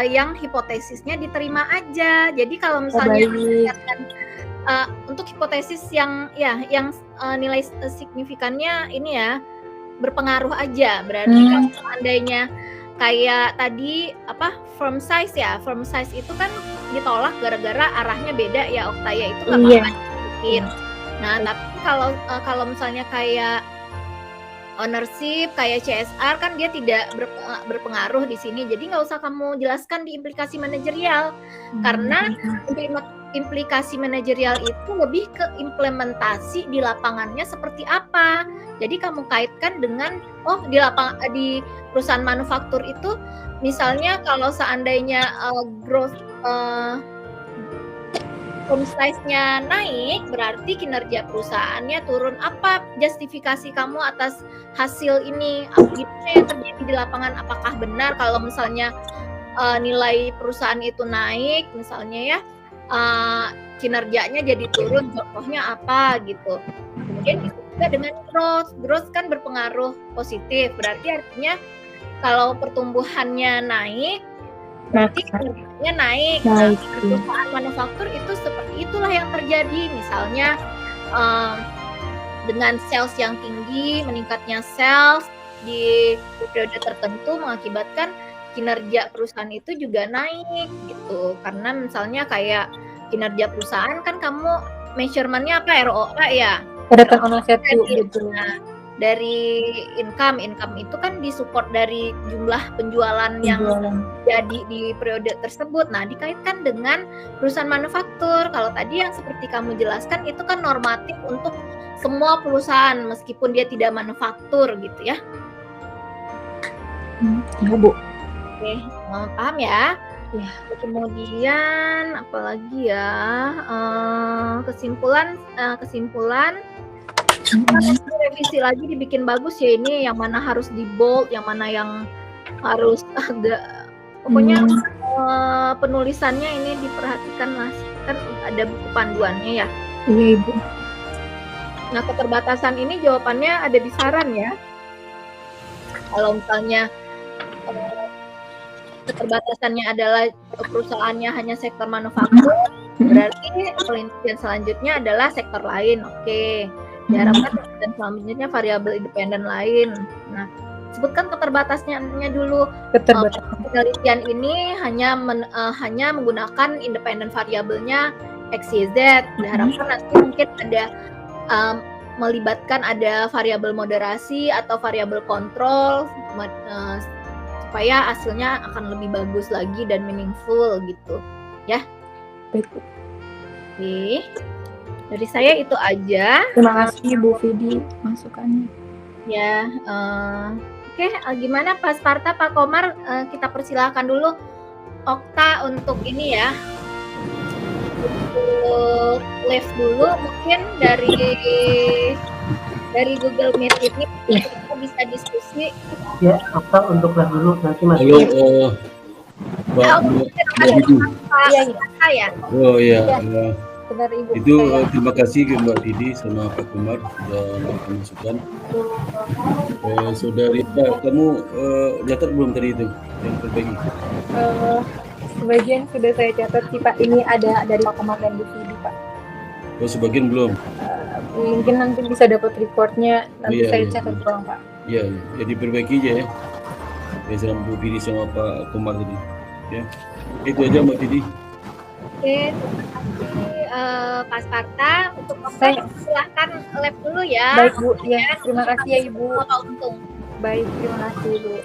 yang hipotesisnya diterima aja. Jadi kalau misalnya untuk hipotesis yang nilai signifikannya ini ya berpengaruh aja. Berarti kalau seandainya kayak tadi firm size itu kan ditolak gara-gara arahnya beda ya, Okta, ya, itu nggak apa-apa mungkin. Nah, tapi kalau misalnya kayak ownership, kayak CSR kan dia tidak berpengaruh di sini. Jadi nggak usah kamu jelaskan di implikasi manajerial, karena implikasi manajerial itu lebih ke implementasi di lapangannya seperti apa. Jadi kamu kaitkan dengan di perusahaan manufaktur itu, misalnya kalau seandainya growth firm size-nya naik, berarti kinerja perusahaannya turun. Apa justifikasi kamu atas hasil ini? Auditnya yang terjadi di lapangan apakah benar kalau misalnya nilai perusahaan itu naik, misalnya ya kinerjanya jadi turun, contohnya apa gitu. Kemudian juga dengan growth kan berpengaruh positif, berarti artinya kalau pertumbuhannya naik, berarti kinerjanya naik. Nah, perusahaan manufaktur itu seperti itulah yang terjadi. Misalnya dengan sales yang tinggi, meningkatnya sales di periode tertentu mengakibatkan kinerja perusahaan itu juga naik gitu. Karena misalnya kayak kinerja perusahaan kan kamu measurement-nya apa, ROA ya? Return on asset gitu. Nah, dari income itu kan disupport dari jumlah penjualan yang jadi di periode tersebut. Nah, dikaitkan dengan perusahaan manufaktur. Kalau tadi yang seperti kamu jelaskan itu kan normatif untuk semua perusahaan meskipun dia tidak manufaktur gitu ya. Ya, Bu. Oke, paham ya? Ya. Kemudian apalagi ya? Kesimpulan revisi lagi dibikin bagus ya, ini yang mana harus di bold, yang mana yang harus agak pokoknya penulisannya ini diperhatikan lah, kan ada buku panduannya ya. Iya, Ibu. Nah, keterbatasan ini jawabannya ada di saran ya. Kalau misalnya keterbatasannya adalah perusahaannya hanya sektor manufaktur, berarti penelitian selanjutnya adalah sektor lain. Oke. Diharapkan dan selanjutnya variabel independen lain. Nah, sebutkan keterbatasannya dulu. Penelitian ini hanya menggunakan independen variabelnya X, Y, Z. Diharapkan nanti mungkin ada melibatkan ada variabel moderasi atau variabel kontrol supaya hasilnya akan lebih bagus lagi dan meaningful gitu, ya. Baik. Oke. Dari saya itu aja. Terima kasih Bu Vidi masukannya. Ya, oke. Gimana Pak Sparta, Pak Komar, kita persilahkan dulu Okta untuk ini ya, untuk live dulu mungkin dari Google Meet ini kita bisa diskusi. Ya, Okta untuk live dulu nanti Mas. Halo, Mbak Didi. Ya. Oh iya. Benar, Ibu. Itu terima kasih ke Mbak Didi sama Pak Kumar sudah memberikan masukan. Saudari Pak, kamu catat belum tadi itu yang terbagi? Sebagian sudah saya catat sih Pak. Ini ada dari Pak Kumar dan Bu Vidi Pak. Oh, sebagian belum? Mungkin nanti bisa dapat reportnya, nanti saya catat ulang Pak. Iya, jadi perbaiki aja ya. Sama Bu Vidi sama Pak Kumar tadi. Ya, itu aja Mbak Didi. Oke, Pak Sparta, untuk Okta silahkan lab dulu ya. Baik Bu, ya terima kasih ya Ibu. Untung. Baik, terima kasih Bu.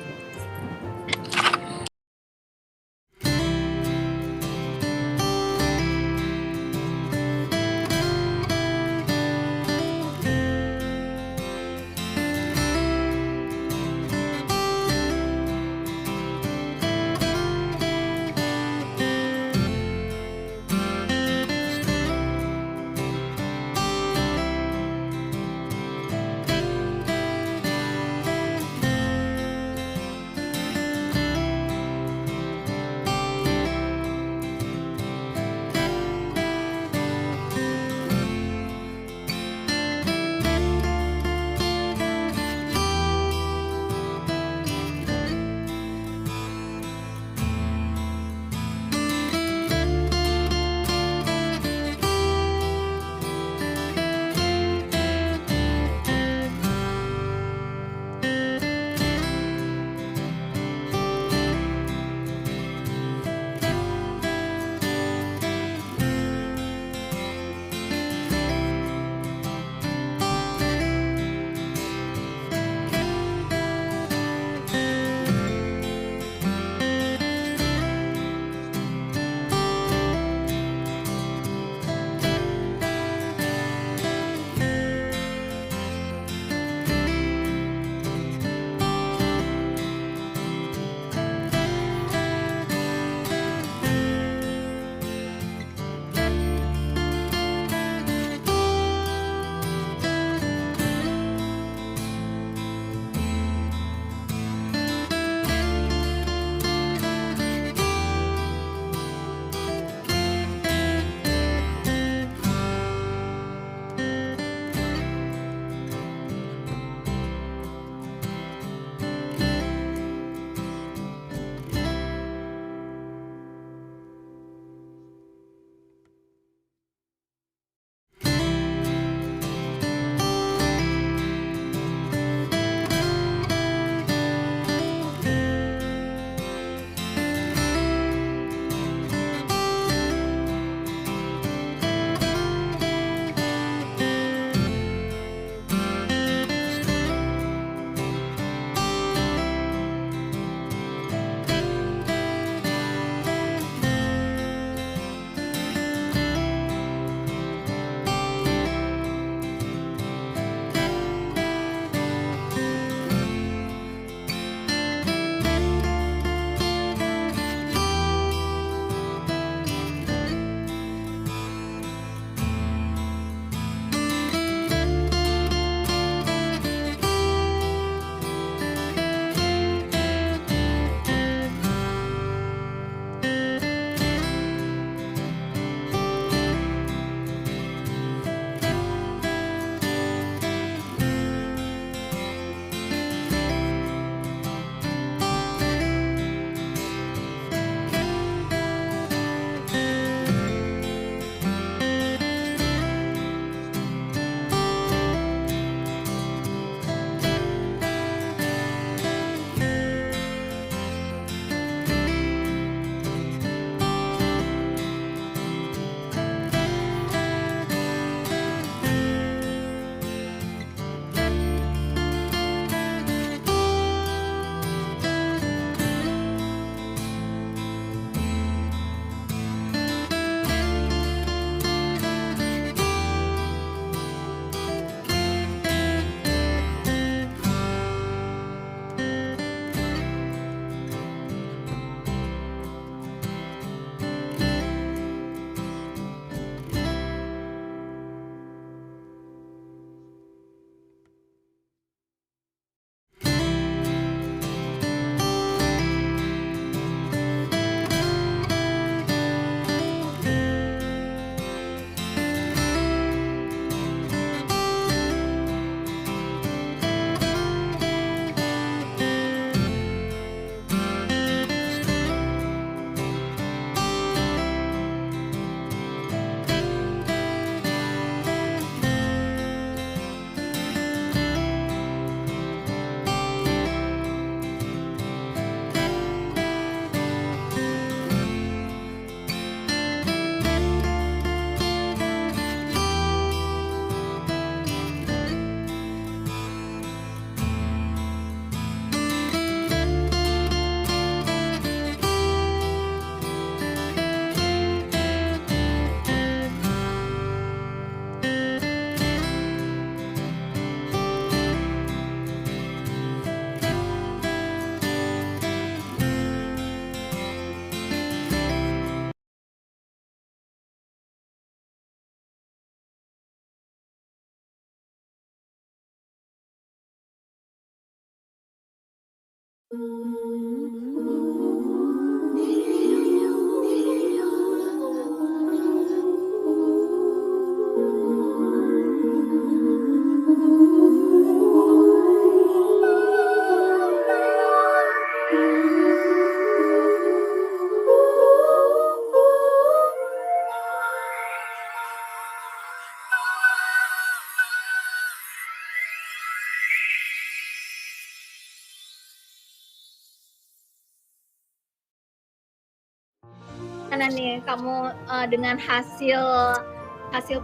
Karena nih kamu dengan hasil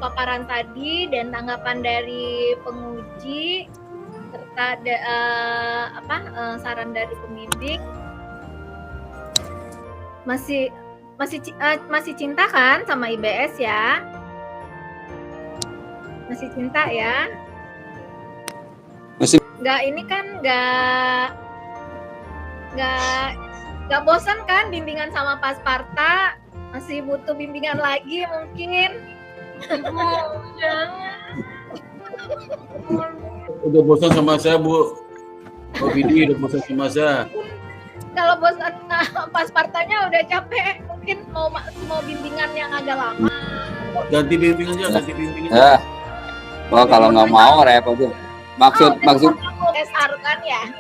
paparan tadi dan tanggapan dari penguji serta saran dari pembimbing, masih cinta kan sama IBS ya? Masih cinta ya? Masih. Nggak ini kan nggak bosan kan bimbingan sama Pasparta? Masih butuh bimbingan lagi mungkin? Jangan. Udah bosan sama saya, Bu. Bu Vidi udah bosan sama saya. Kalau bosan Paspartanya udah capek, mungkin mau bimbingan yang agak lama. Ganti bimbing aja. Ya. Oh, kalau nggak mau repot tuh. Maksud SR kan ya?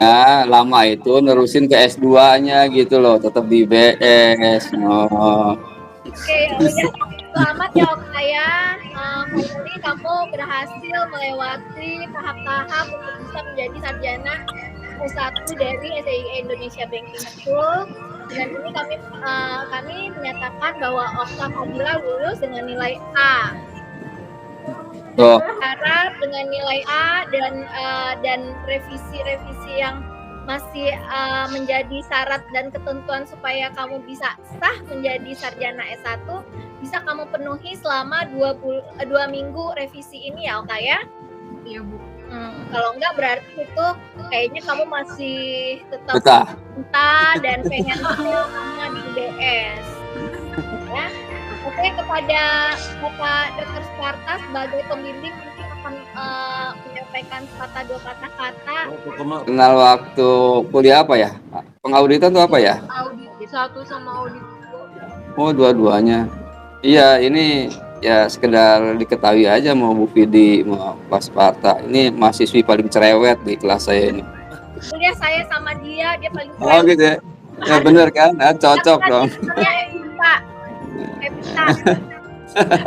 Nah, lama itu nerusin ke S2-nya gitu loh, tetap di IBS. Oh. Oke, udah. Selamat ya Okta ya. Finally kamu berhasil melewati tahap-tahap untuk bisa menjadi sarjana S1 dari SII Indonesia Banking School. Dan ini kami menyatakan bahwa Okta Fadila lulus dengan nilai A. Harap dengan nilai A dan revisi yang masih menjadi syarat dan ketentuan supaya kamu bisa sah menjadi sarjana S1 bisa kamu penuhi selama 2 minggu revisi ini ya Okta ya? Iya Bu. Kalau enggak berarti itu kayaknya kamu masih tetap cinta dan pengen sama di UBS ya. Oke, kepada Bapak Dr. Sparta sebagai pembimbing mungkin akan menyampaikan dua kata-kata. Kenal waktu kuliah apa ya? Pengauditan itu apa ya? Audit 1 sama audit 2. Oh, dua-duanya. Iya, ini ya sekedar diketahui aja mau Bu Vidi, mau Pak Sparta. Ini mahasiswi paling cerewet di kelas saya ini. Kuliah saya sama dia paling cerewet. Oh gitu ya? Ya bener kan? Nah, cocok dong.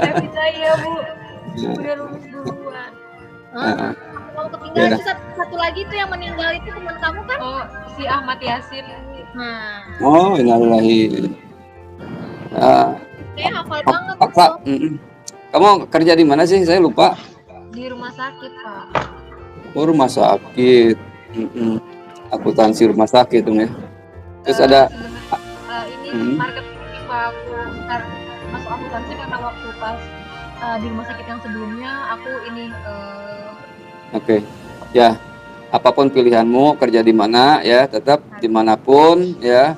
Evita ya Bu. Udah lulus duluan. Kalau ketinggalan itu satu lagi tuh yang meninggal itu teman kamu kan? Oh, si Ahmad Yasin. Oh, innalillahi. Hafal banget. Pak, kamu kerja di mana sih? Saya lupa. Di rumah sakit, Pak. Oh, rumah sakit. Akuntansi rumah sakit dong ya. Terus ada ini marketing Pak. Aku masuk akuntansi karena waktu pas di rumah sakit yang sebelumnya aku ini Oke. Ya, apapun pilihanmu, kerja di mana ya, tetap dimanapun ya,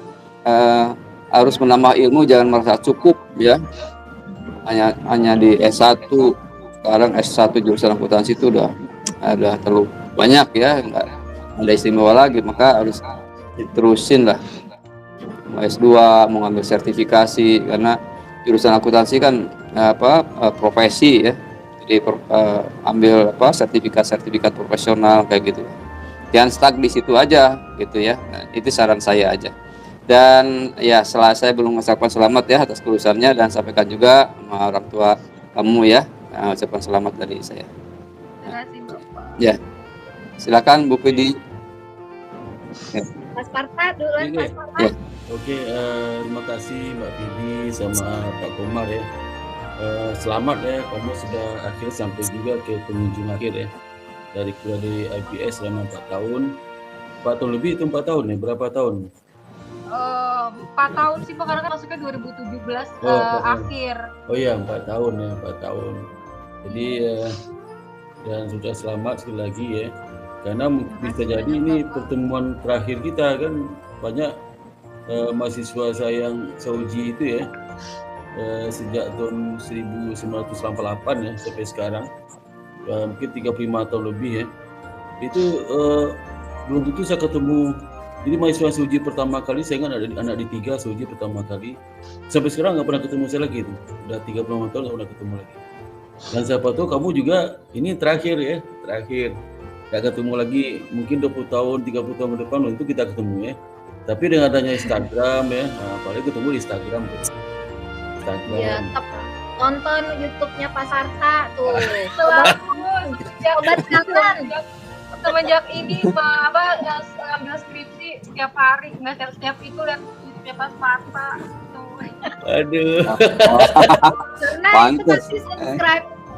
harus menambah ilmu, jangan merasa cukup ya. Hanya di S1, sekarang S1 jurusan akuntansi itu udah terlalu banyak ya, nggak ada istimewa lagi, maka harus diterusin lah. Mau S2, mau ngambil sertifikasi, karena jurusan akuntansi kan profesi ya. Jadi ambil sertifikat profesional kayak gitu. Jangan stuck di situ aja gitu ya. Nah, itu saran saya aja. Dan ya setelah saya belum mengucapkan selamat ya atas kelulusannya, dan sampaikan juga sama orang tua kamu ya, ucapan selamat dari saya. Terima kasih Bapak. Ya. Silakan Bu Vidi. Ya. Mas Parta duluan, Mas Parta. Ya. Oke, terima kasih Mbak Vidi sama Pak Komar ya. Selamat ya, kamu sudah akhirnya sampai juga ke penghujung akhir ya. Dari kuliah di IBS selama 4 tahun. 4 tahun lebih itu 4 tahun ya, berapa tahun? 4 tahun sih Pak, karena kan masuknya 2017 akhir. Oh iya, 4 tahun ya, 4 tahun. Jadi dan sudah selamat sekali lagi ya. Karena bisa jadi ini pertemuan terakhir kita kan, banyak mahasiswa saya yang seuji itu ya. Sejak tahun 1998 ya sampai sekarang, mungkin 35 tahun lebih ya. itu belum tentu saya ketemu. Jadi mahasiswa uji pertama kali, saya ingat ada anak di 3 uji pertama kali. Sampai sekarang nggak pernah ketemu saya lagi itu. Udah 35 tahun nggak pernah ketemu lagi. Dan siapa tahu kamu juga ini terakhir ya, terakhir. Nggak ketemu lagi, mungkin 20 tahun, 30 tahun ke depan itu kita ketemu ya. Tapi dengan adanya Instagram ya, nah, apalagi ketemu di Instagram. Instagram. Ya, tetap nonton YouTube-nya Pak Sarta tuh. Obat kangen. Semenjak ini ambil skripsi setiap hari, nggak setiap itu lihat YouTube-nya Pak Sarta. Aduh. Karena itu Pantes. pasti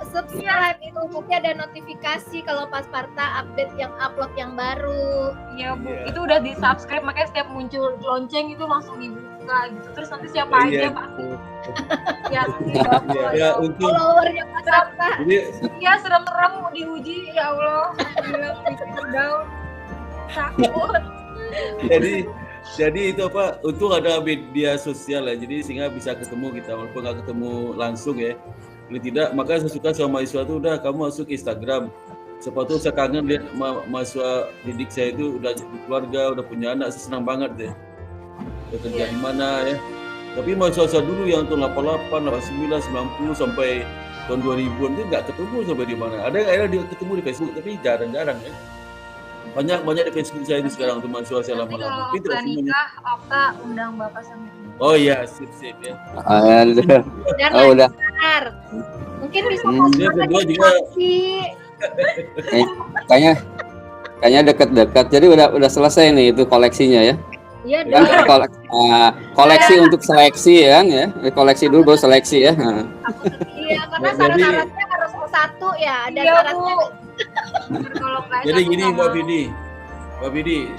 subscribe itu nanti ada notifikasi kalau Pas Parta update yang upload yang baru. Iya Bu, itu udah di subscribe, makanya setiap muncul lonceng itu langsung dibuka gitu. Terus nanti siapa aja Pak? Ya, Ya, untuk Followernya Pas Parta. jadi ya serem-serem diuji, ya Allah. Bilang bikin down. Takut. jadi itu apa? Untung ada media sosial ya. Jadi sehingga bisa ketemu kita walaupun nggak ketemu langsung ya. Kalau tidak, maka saya suka sama mahasiswa itu udah kamu masuk Instagram. Siapa tahu saya kangen lihat mahasiswa didik saya itu udah keluarga, udah punya anak, saya senang banget deh. Udah kerja di mana ya. Tapi mahasiswa dulu yang tahun 88, 89, 90 sampai tahun 2000-an itu nggak ketemu sampai di mana. Ada yang akhirnya dia ketemu di Facebook, tapi jarang-jarang ya. Banyak di Facebook saya itu sekarang untuk mahasiswa saya Nanti lama-lama. kalau Tapi tidak Okta semuanya. nikah, Okta undang Bapak sama Ibu. Oh iya, sip ya. Aduh. Dan Oh, udah. lancar. Mungkin bisa Dia kedua juga Kayaknya dekat-dekat. Jadi udah selesai nih itu koleksinya ya. Iya Kan dong. koleksi untuk seleksi ya, koleksi dulu baru seleksi ya. Nah. Iya, karena Jadi- syarat-syaratnya harus satu ya, ada Iya, syaratnya. Bu. Kalau nggak Jadi satu gini nggak Mbak mau. Vidi,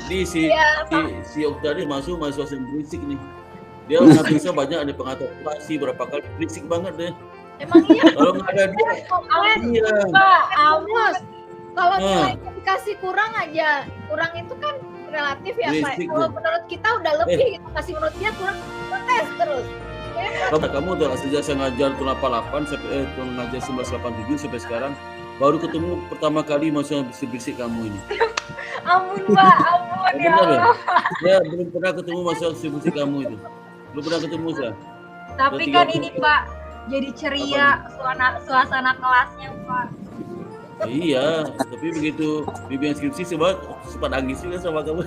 ini Iya, si Okta ini masuk mahasiswa yang berisik nih. Dia nggak bisa banyak ada pengatur operasi berapa kali berisik banget deh. Emang iya. Kalau nggak ada dia, iya. Pak, Amus. Kalau Hmm. nilai dikasih kurang aja, kurang itu kan relatif ya, Pak. Berisik, Kalau Bu. menurut kita udah lebih gitu, kasih menurut dia kurang, tes terus. Kamu udah sejak saya ngajar tahun 88 sampai tahun ngajar 1987 sampai sekarang baru ketemu pertama kali mahasiswa berisik kamu ini. ampun Pak, ampun ya Benar ya? Allah. Ya belum pernah ketemu mahasiswa berisik kamu itu. Belum pernah ketemu saya. Tapi Udah kan 30. ini Pak, jadi ceria suasana kelasnya Pak. Iya, tapi begitu bimbingan skripsi sempat nangis juga sama kamu.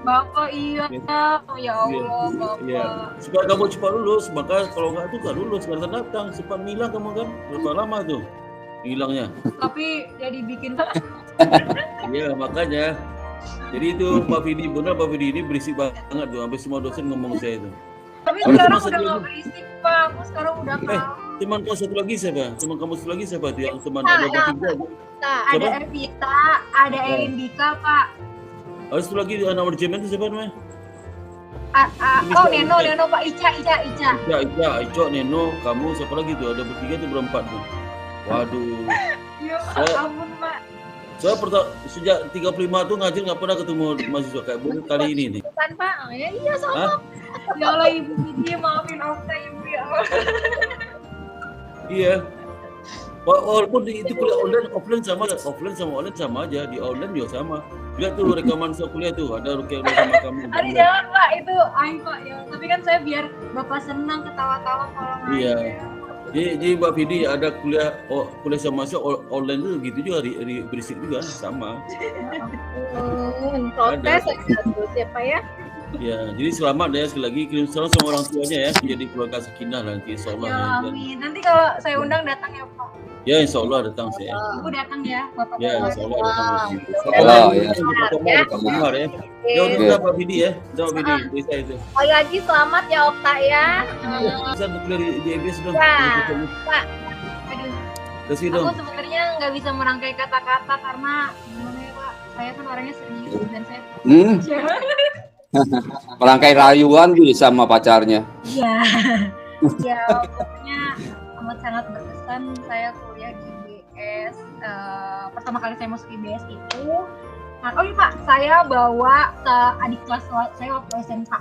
Bapak iya, ya Allah Bapak. Iya. Supaya kamu cepat lulus, maka kalau nggak tuh nggak lulus, nggak datang. Cepat ngilang kamu kan, berapa lama tuh hilangnya? Tapi jadi bikin Iya makanya. Jadi itu Pak Vidi, benar Pak Vidi ini berisik banget tuh, sampai semua dosen ngomong saya itu. Tapi Harus sekarang masuk udah dulu. nggak berisik Pak, aku sekarang udah kalem. Teman kamu satu lagi siapa? Teman kamu satu lagi siapa tuh yang teman Ah, ada ya, bertiga? Nah, Ada Siapa? Evita, ada Erin Dika Pak. Harus satu lagi anak manajemen itu siapa namanya? Oh Neno Pak, Ica. Ica, Ico, Neno, kamu siapa lagi tuh? Ada bertiga tuh berempat tuh. Waduh. Ya Saya- ampun Pak. Saya sejak 35 tuh ngajar nggak pernah ketemu mahasiswa kayak baru kali ini nih. bukan Pak. Oh, ya, iya sama. Hah? Ya Allah Ibu Vidi, maafin Okta Ibu ya Allah. Iya. Walaupun itu kuliah online, offline sama online sama aja. Di online juga sama. Lihat tuh rekaman saya kuliah tuh, ada Rukia sama kamu. Aduh jangan Pak, itu ayo Pak ya. Tapi kan saya biar Bapak senang ketawa-tawa kalau ngajar. Iya. Jadi Mbak Vidi ada kuliah sama saya online tuh gitu juga berisik juga sama. Protes aja terus ya Pak ya. Ya, jadi selamat ya sekali lagi kirim salam sama orang tuanya ya, menjadi keluarga sakinah nanti insyaallah. Ya Ya, amin. Nanti kalau saya undang datang ya Pak. ya insyaallah datang saya. Ibu datang ya Bapak. Ya insyaallah datang. Oh, ya. Benar ya. Ya udah Pak Vidi ya, udah Pak Vidi bisa itu. Sekali lagi selamat ya Okta ya. Bisa kuliah di Inggris dong. Ya. Aduh, Kasih dong. aku sebenarnya nggak bisa merangkai kata-kata karena gimana ya Pak? Saya kan orangnya serius dan saya. Merangkai rayuan bisa sama pacarnya. Iya. Ya pokoknya amat sangat berkesan saya kuliah di IBS. Pertama kali saya masuk IBS itu. Nah, oh iya Pak, saya bawa ke adik kelas saya waktu SMA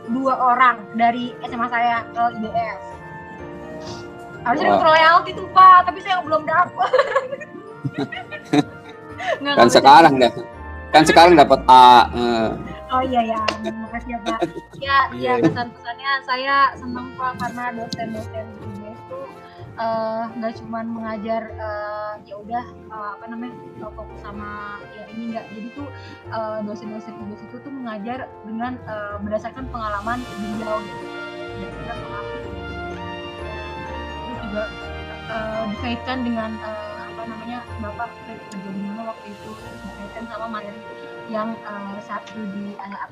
2 orang dari SMA saya ke IBS. Harusnya Wah. dapat royalti tuh Pak, tapi saya belum dapat. Nggak Kan beda. sekarang deh. Kan sekarang dapat A. Oh iya ya, terima kasih ya Pak. Ya, Iya. kesan-pesannya saya senang Pak karena dosen-dosen di IBS tuh nggak cuman mengajar ya udah fokus sama ya ini enggak. Jadi tuh dosen-dosen IBS itu tuh mengajar dengan berdasarkan pengalaman beliau gitu. Berdasarkan pengalaman. Terus juga dikaitkan dengan Bapak kerja di mana waktu itu, terus dikaitkan sama materi yang satu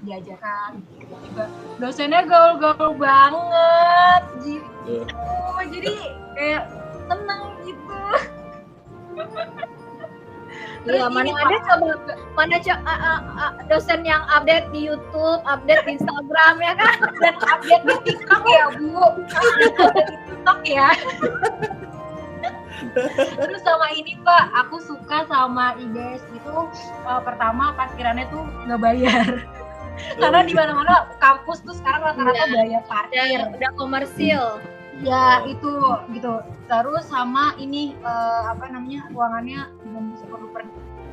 diajarkan gitu. Juga dosennya gaul-gaul banget gitu. Jadi kayak tenang gitu. Iya, mana ada dosen yang update di YouTube, update di Instagram ya kan, dan update di TikTok ya Bu, update di TikTok ya. Terus sama ini Pak, aku suka sama IBS itu pertama parkirannya tuh nggak bayar. Karena di mana-mana kampus tuh sekarang rata-rata bayar parkir. udah komersil. Ya itu gitu. Terus sama ini ruangannya super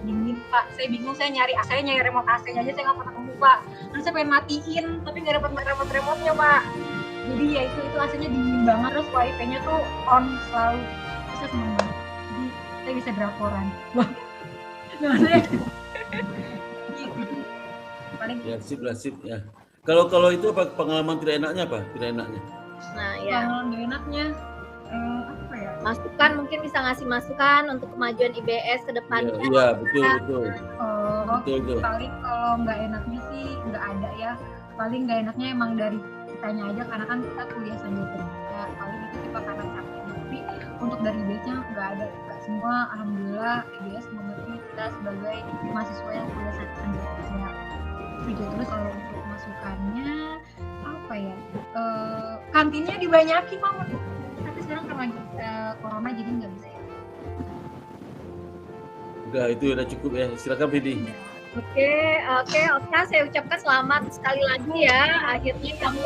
dingin Pak. Saya bingung, saya nyari remote AC-nya aja saya nggak pernah ketemu Pak. Terus saya pengen matiin tapi nggak dapat remote-nya Pak. Jadi ya itu AC-nya dingin banget, terus wifi-nya tuh on selalu. Saya seneng banget. Jadi saya bisa drakoran. Paling Ya sip ya. Kalau itu apa pengalaman tidak enaknya apa? Tidak enaknya. Nah, ya. pengalaman gak enaknya apa ya? Masukan, mungkin bisa ngasih masukan untuk kemajuan IBS ke depannya. Iya, betul. Betul. Paling kalau nggak enaknya sih nggak ada ya. Paling nggak enaknya emang dari kitanya aja karena kan kita kuliah sambil kerja. Paling itu sih Pak karena capek. Tapi untuk dari IBS-nya nggak ada. Nggak semua, alhamdulillah IBS mengerti kita sebagai mahasiswa yang kuliah sambil kerja. Gitu. Terus kalau untuk masukannya apa ya? Kantinnya dibanyakin banget. Tapi sekarang karena corona jadi nggak bisa ya. Udah itu udah cukup ya. Silakan Vidi. Oke, saya ucapkan selamat sekali lagi ya. Akhirnya kamu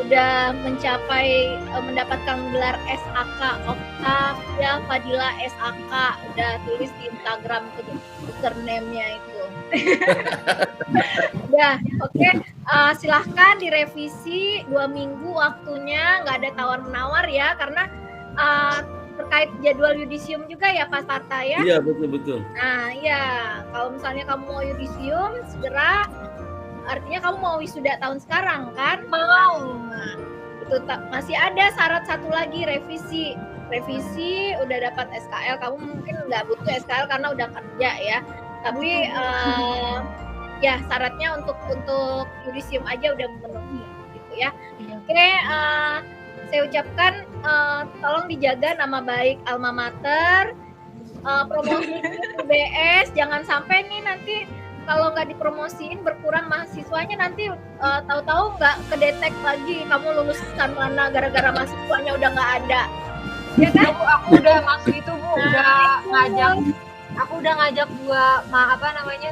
udah mencapai mendapatkan gelar SAK Oktavia Fadila SAK. Udah tulis di Instagram itu username-nya itu. Udah, oke. Silahkan direvisi 2 minggu waktunya, nggak ada tawar-menawar ya, karena terkait jadwal yudisium juga ya Pak Parta ya. Iya betul. Nah ya, kalau misalnya kamu mau yudisium segera, artinya kamu mau wisuda tahun sekarang kan? Mau. Nah, itu masih ada syarat satu lagi, revisi udah dapat SKL, kamu mungkin nggak butuh SKL karena udah kerja ya, tapi ya syaratnya untuk yudisium aja udah memenuhi gitu ya. Oke, saya ucapkan tolong dijaga nama baik alma mater, promosi UBS, jangan sampai nih nanti kalau nggak dipromosiin berkurang mahasiswanya, nanti tahu-tahu nggak kedetek lagi kamu lulusan mana gara-gara mahasiswanya udah nggak ada. Ya kan? Aku udah masuk itu Bu, aku udah ngajak dua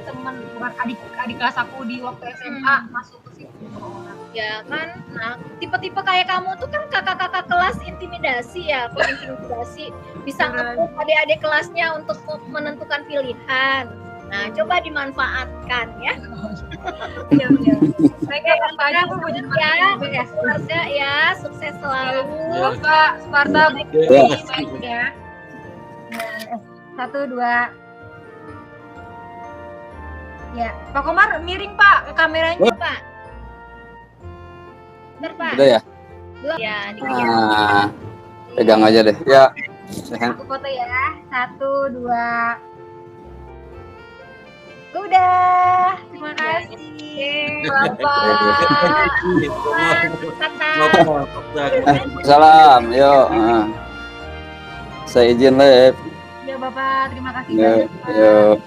teman bukan adik kelas aku di waktu SMA masuk ke situ orang. Ya kan, nah tipe-tipe kayak kamu tuh kan kakak-kakak kelas intimidasi ya, pengintimidasi, bisa ngepuk adik-adik kelasnya untuk menentukan pilihan. Nah, coba dimanfaatkan ya. Iya. Mereka yang aja Bu jadi Ya, keluarga ya, sukses selalu. Pak Sparta baik ya. 1, 2. Ya, Pak Komar miring Pak ke kameranya Pak. Bentar, Pak. Udah ya? Belum ya, Nah, pegang aja deh. Ya. Aku foto ya. 1, 2. Udah. Terima kasih. Salam, yuk. Saya izin live. Ya Bapak, terima kasih Yuk, banyak Pak. yuk.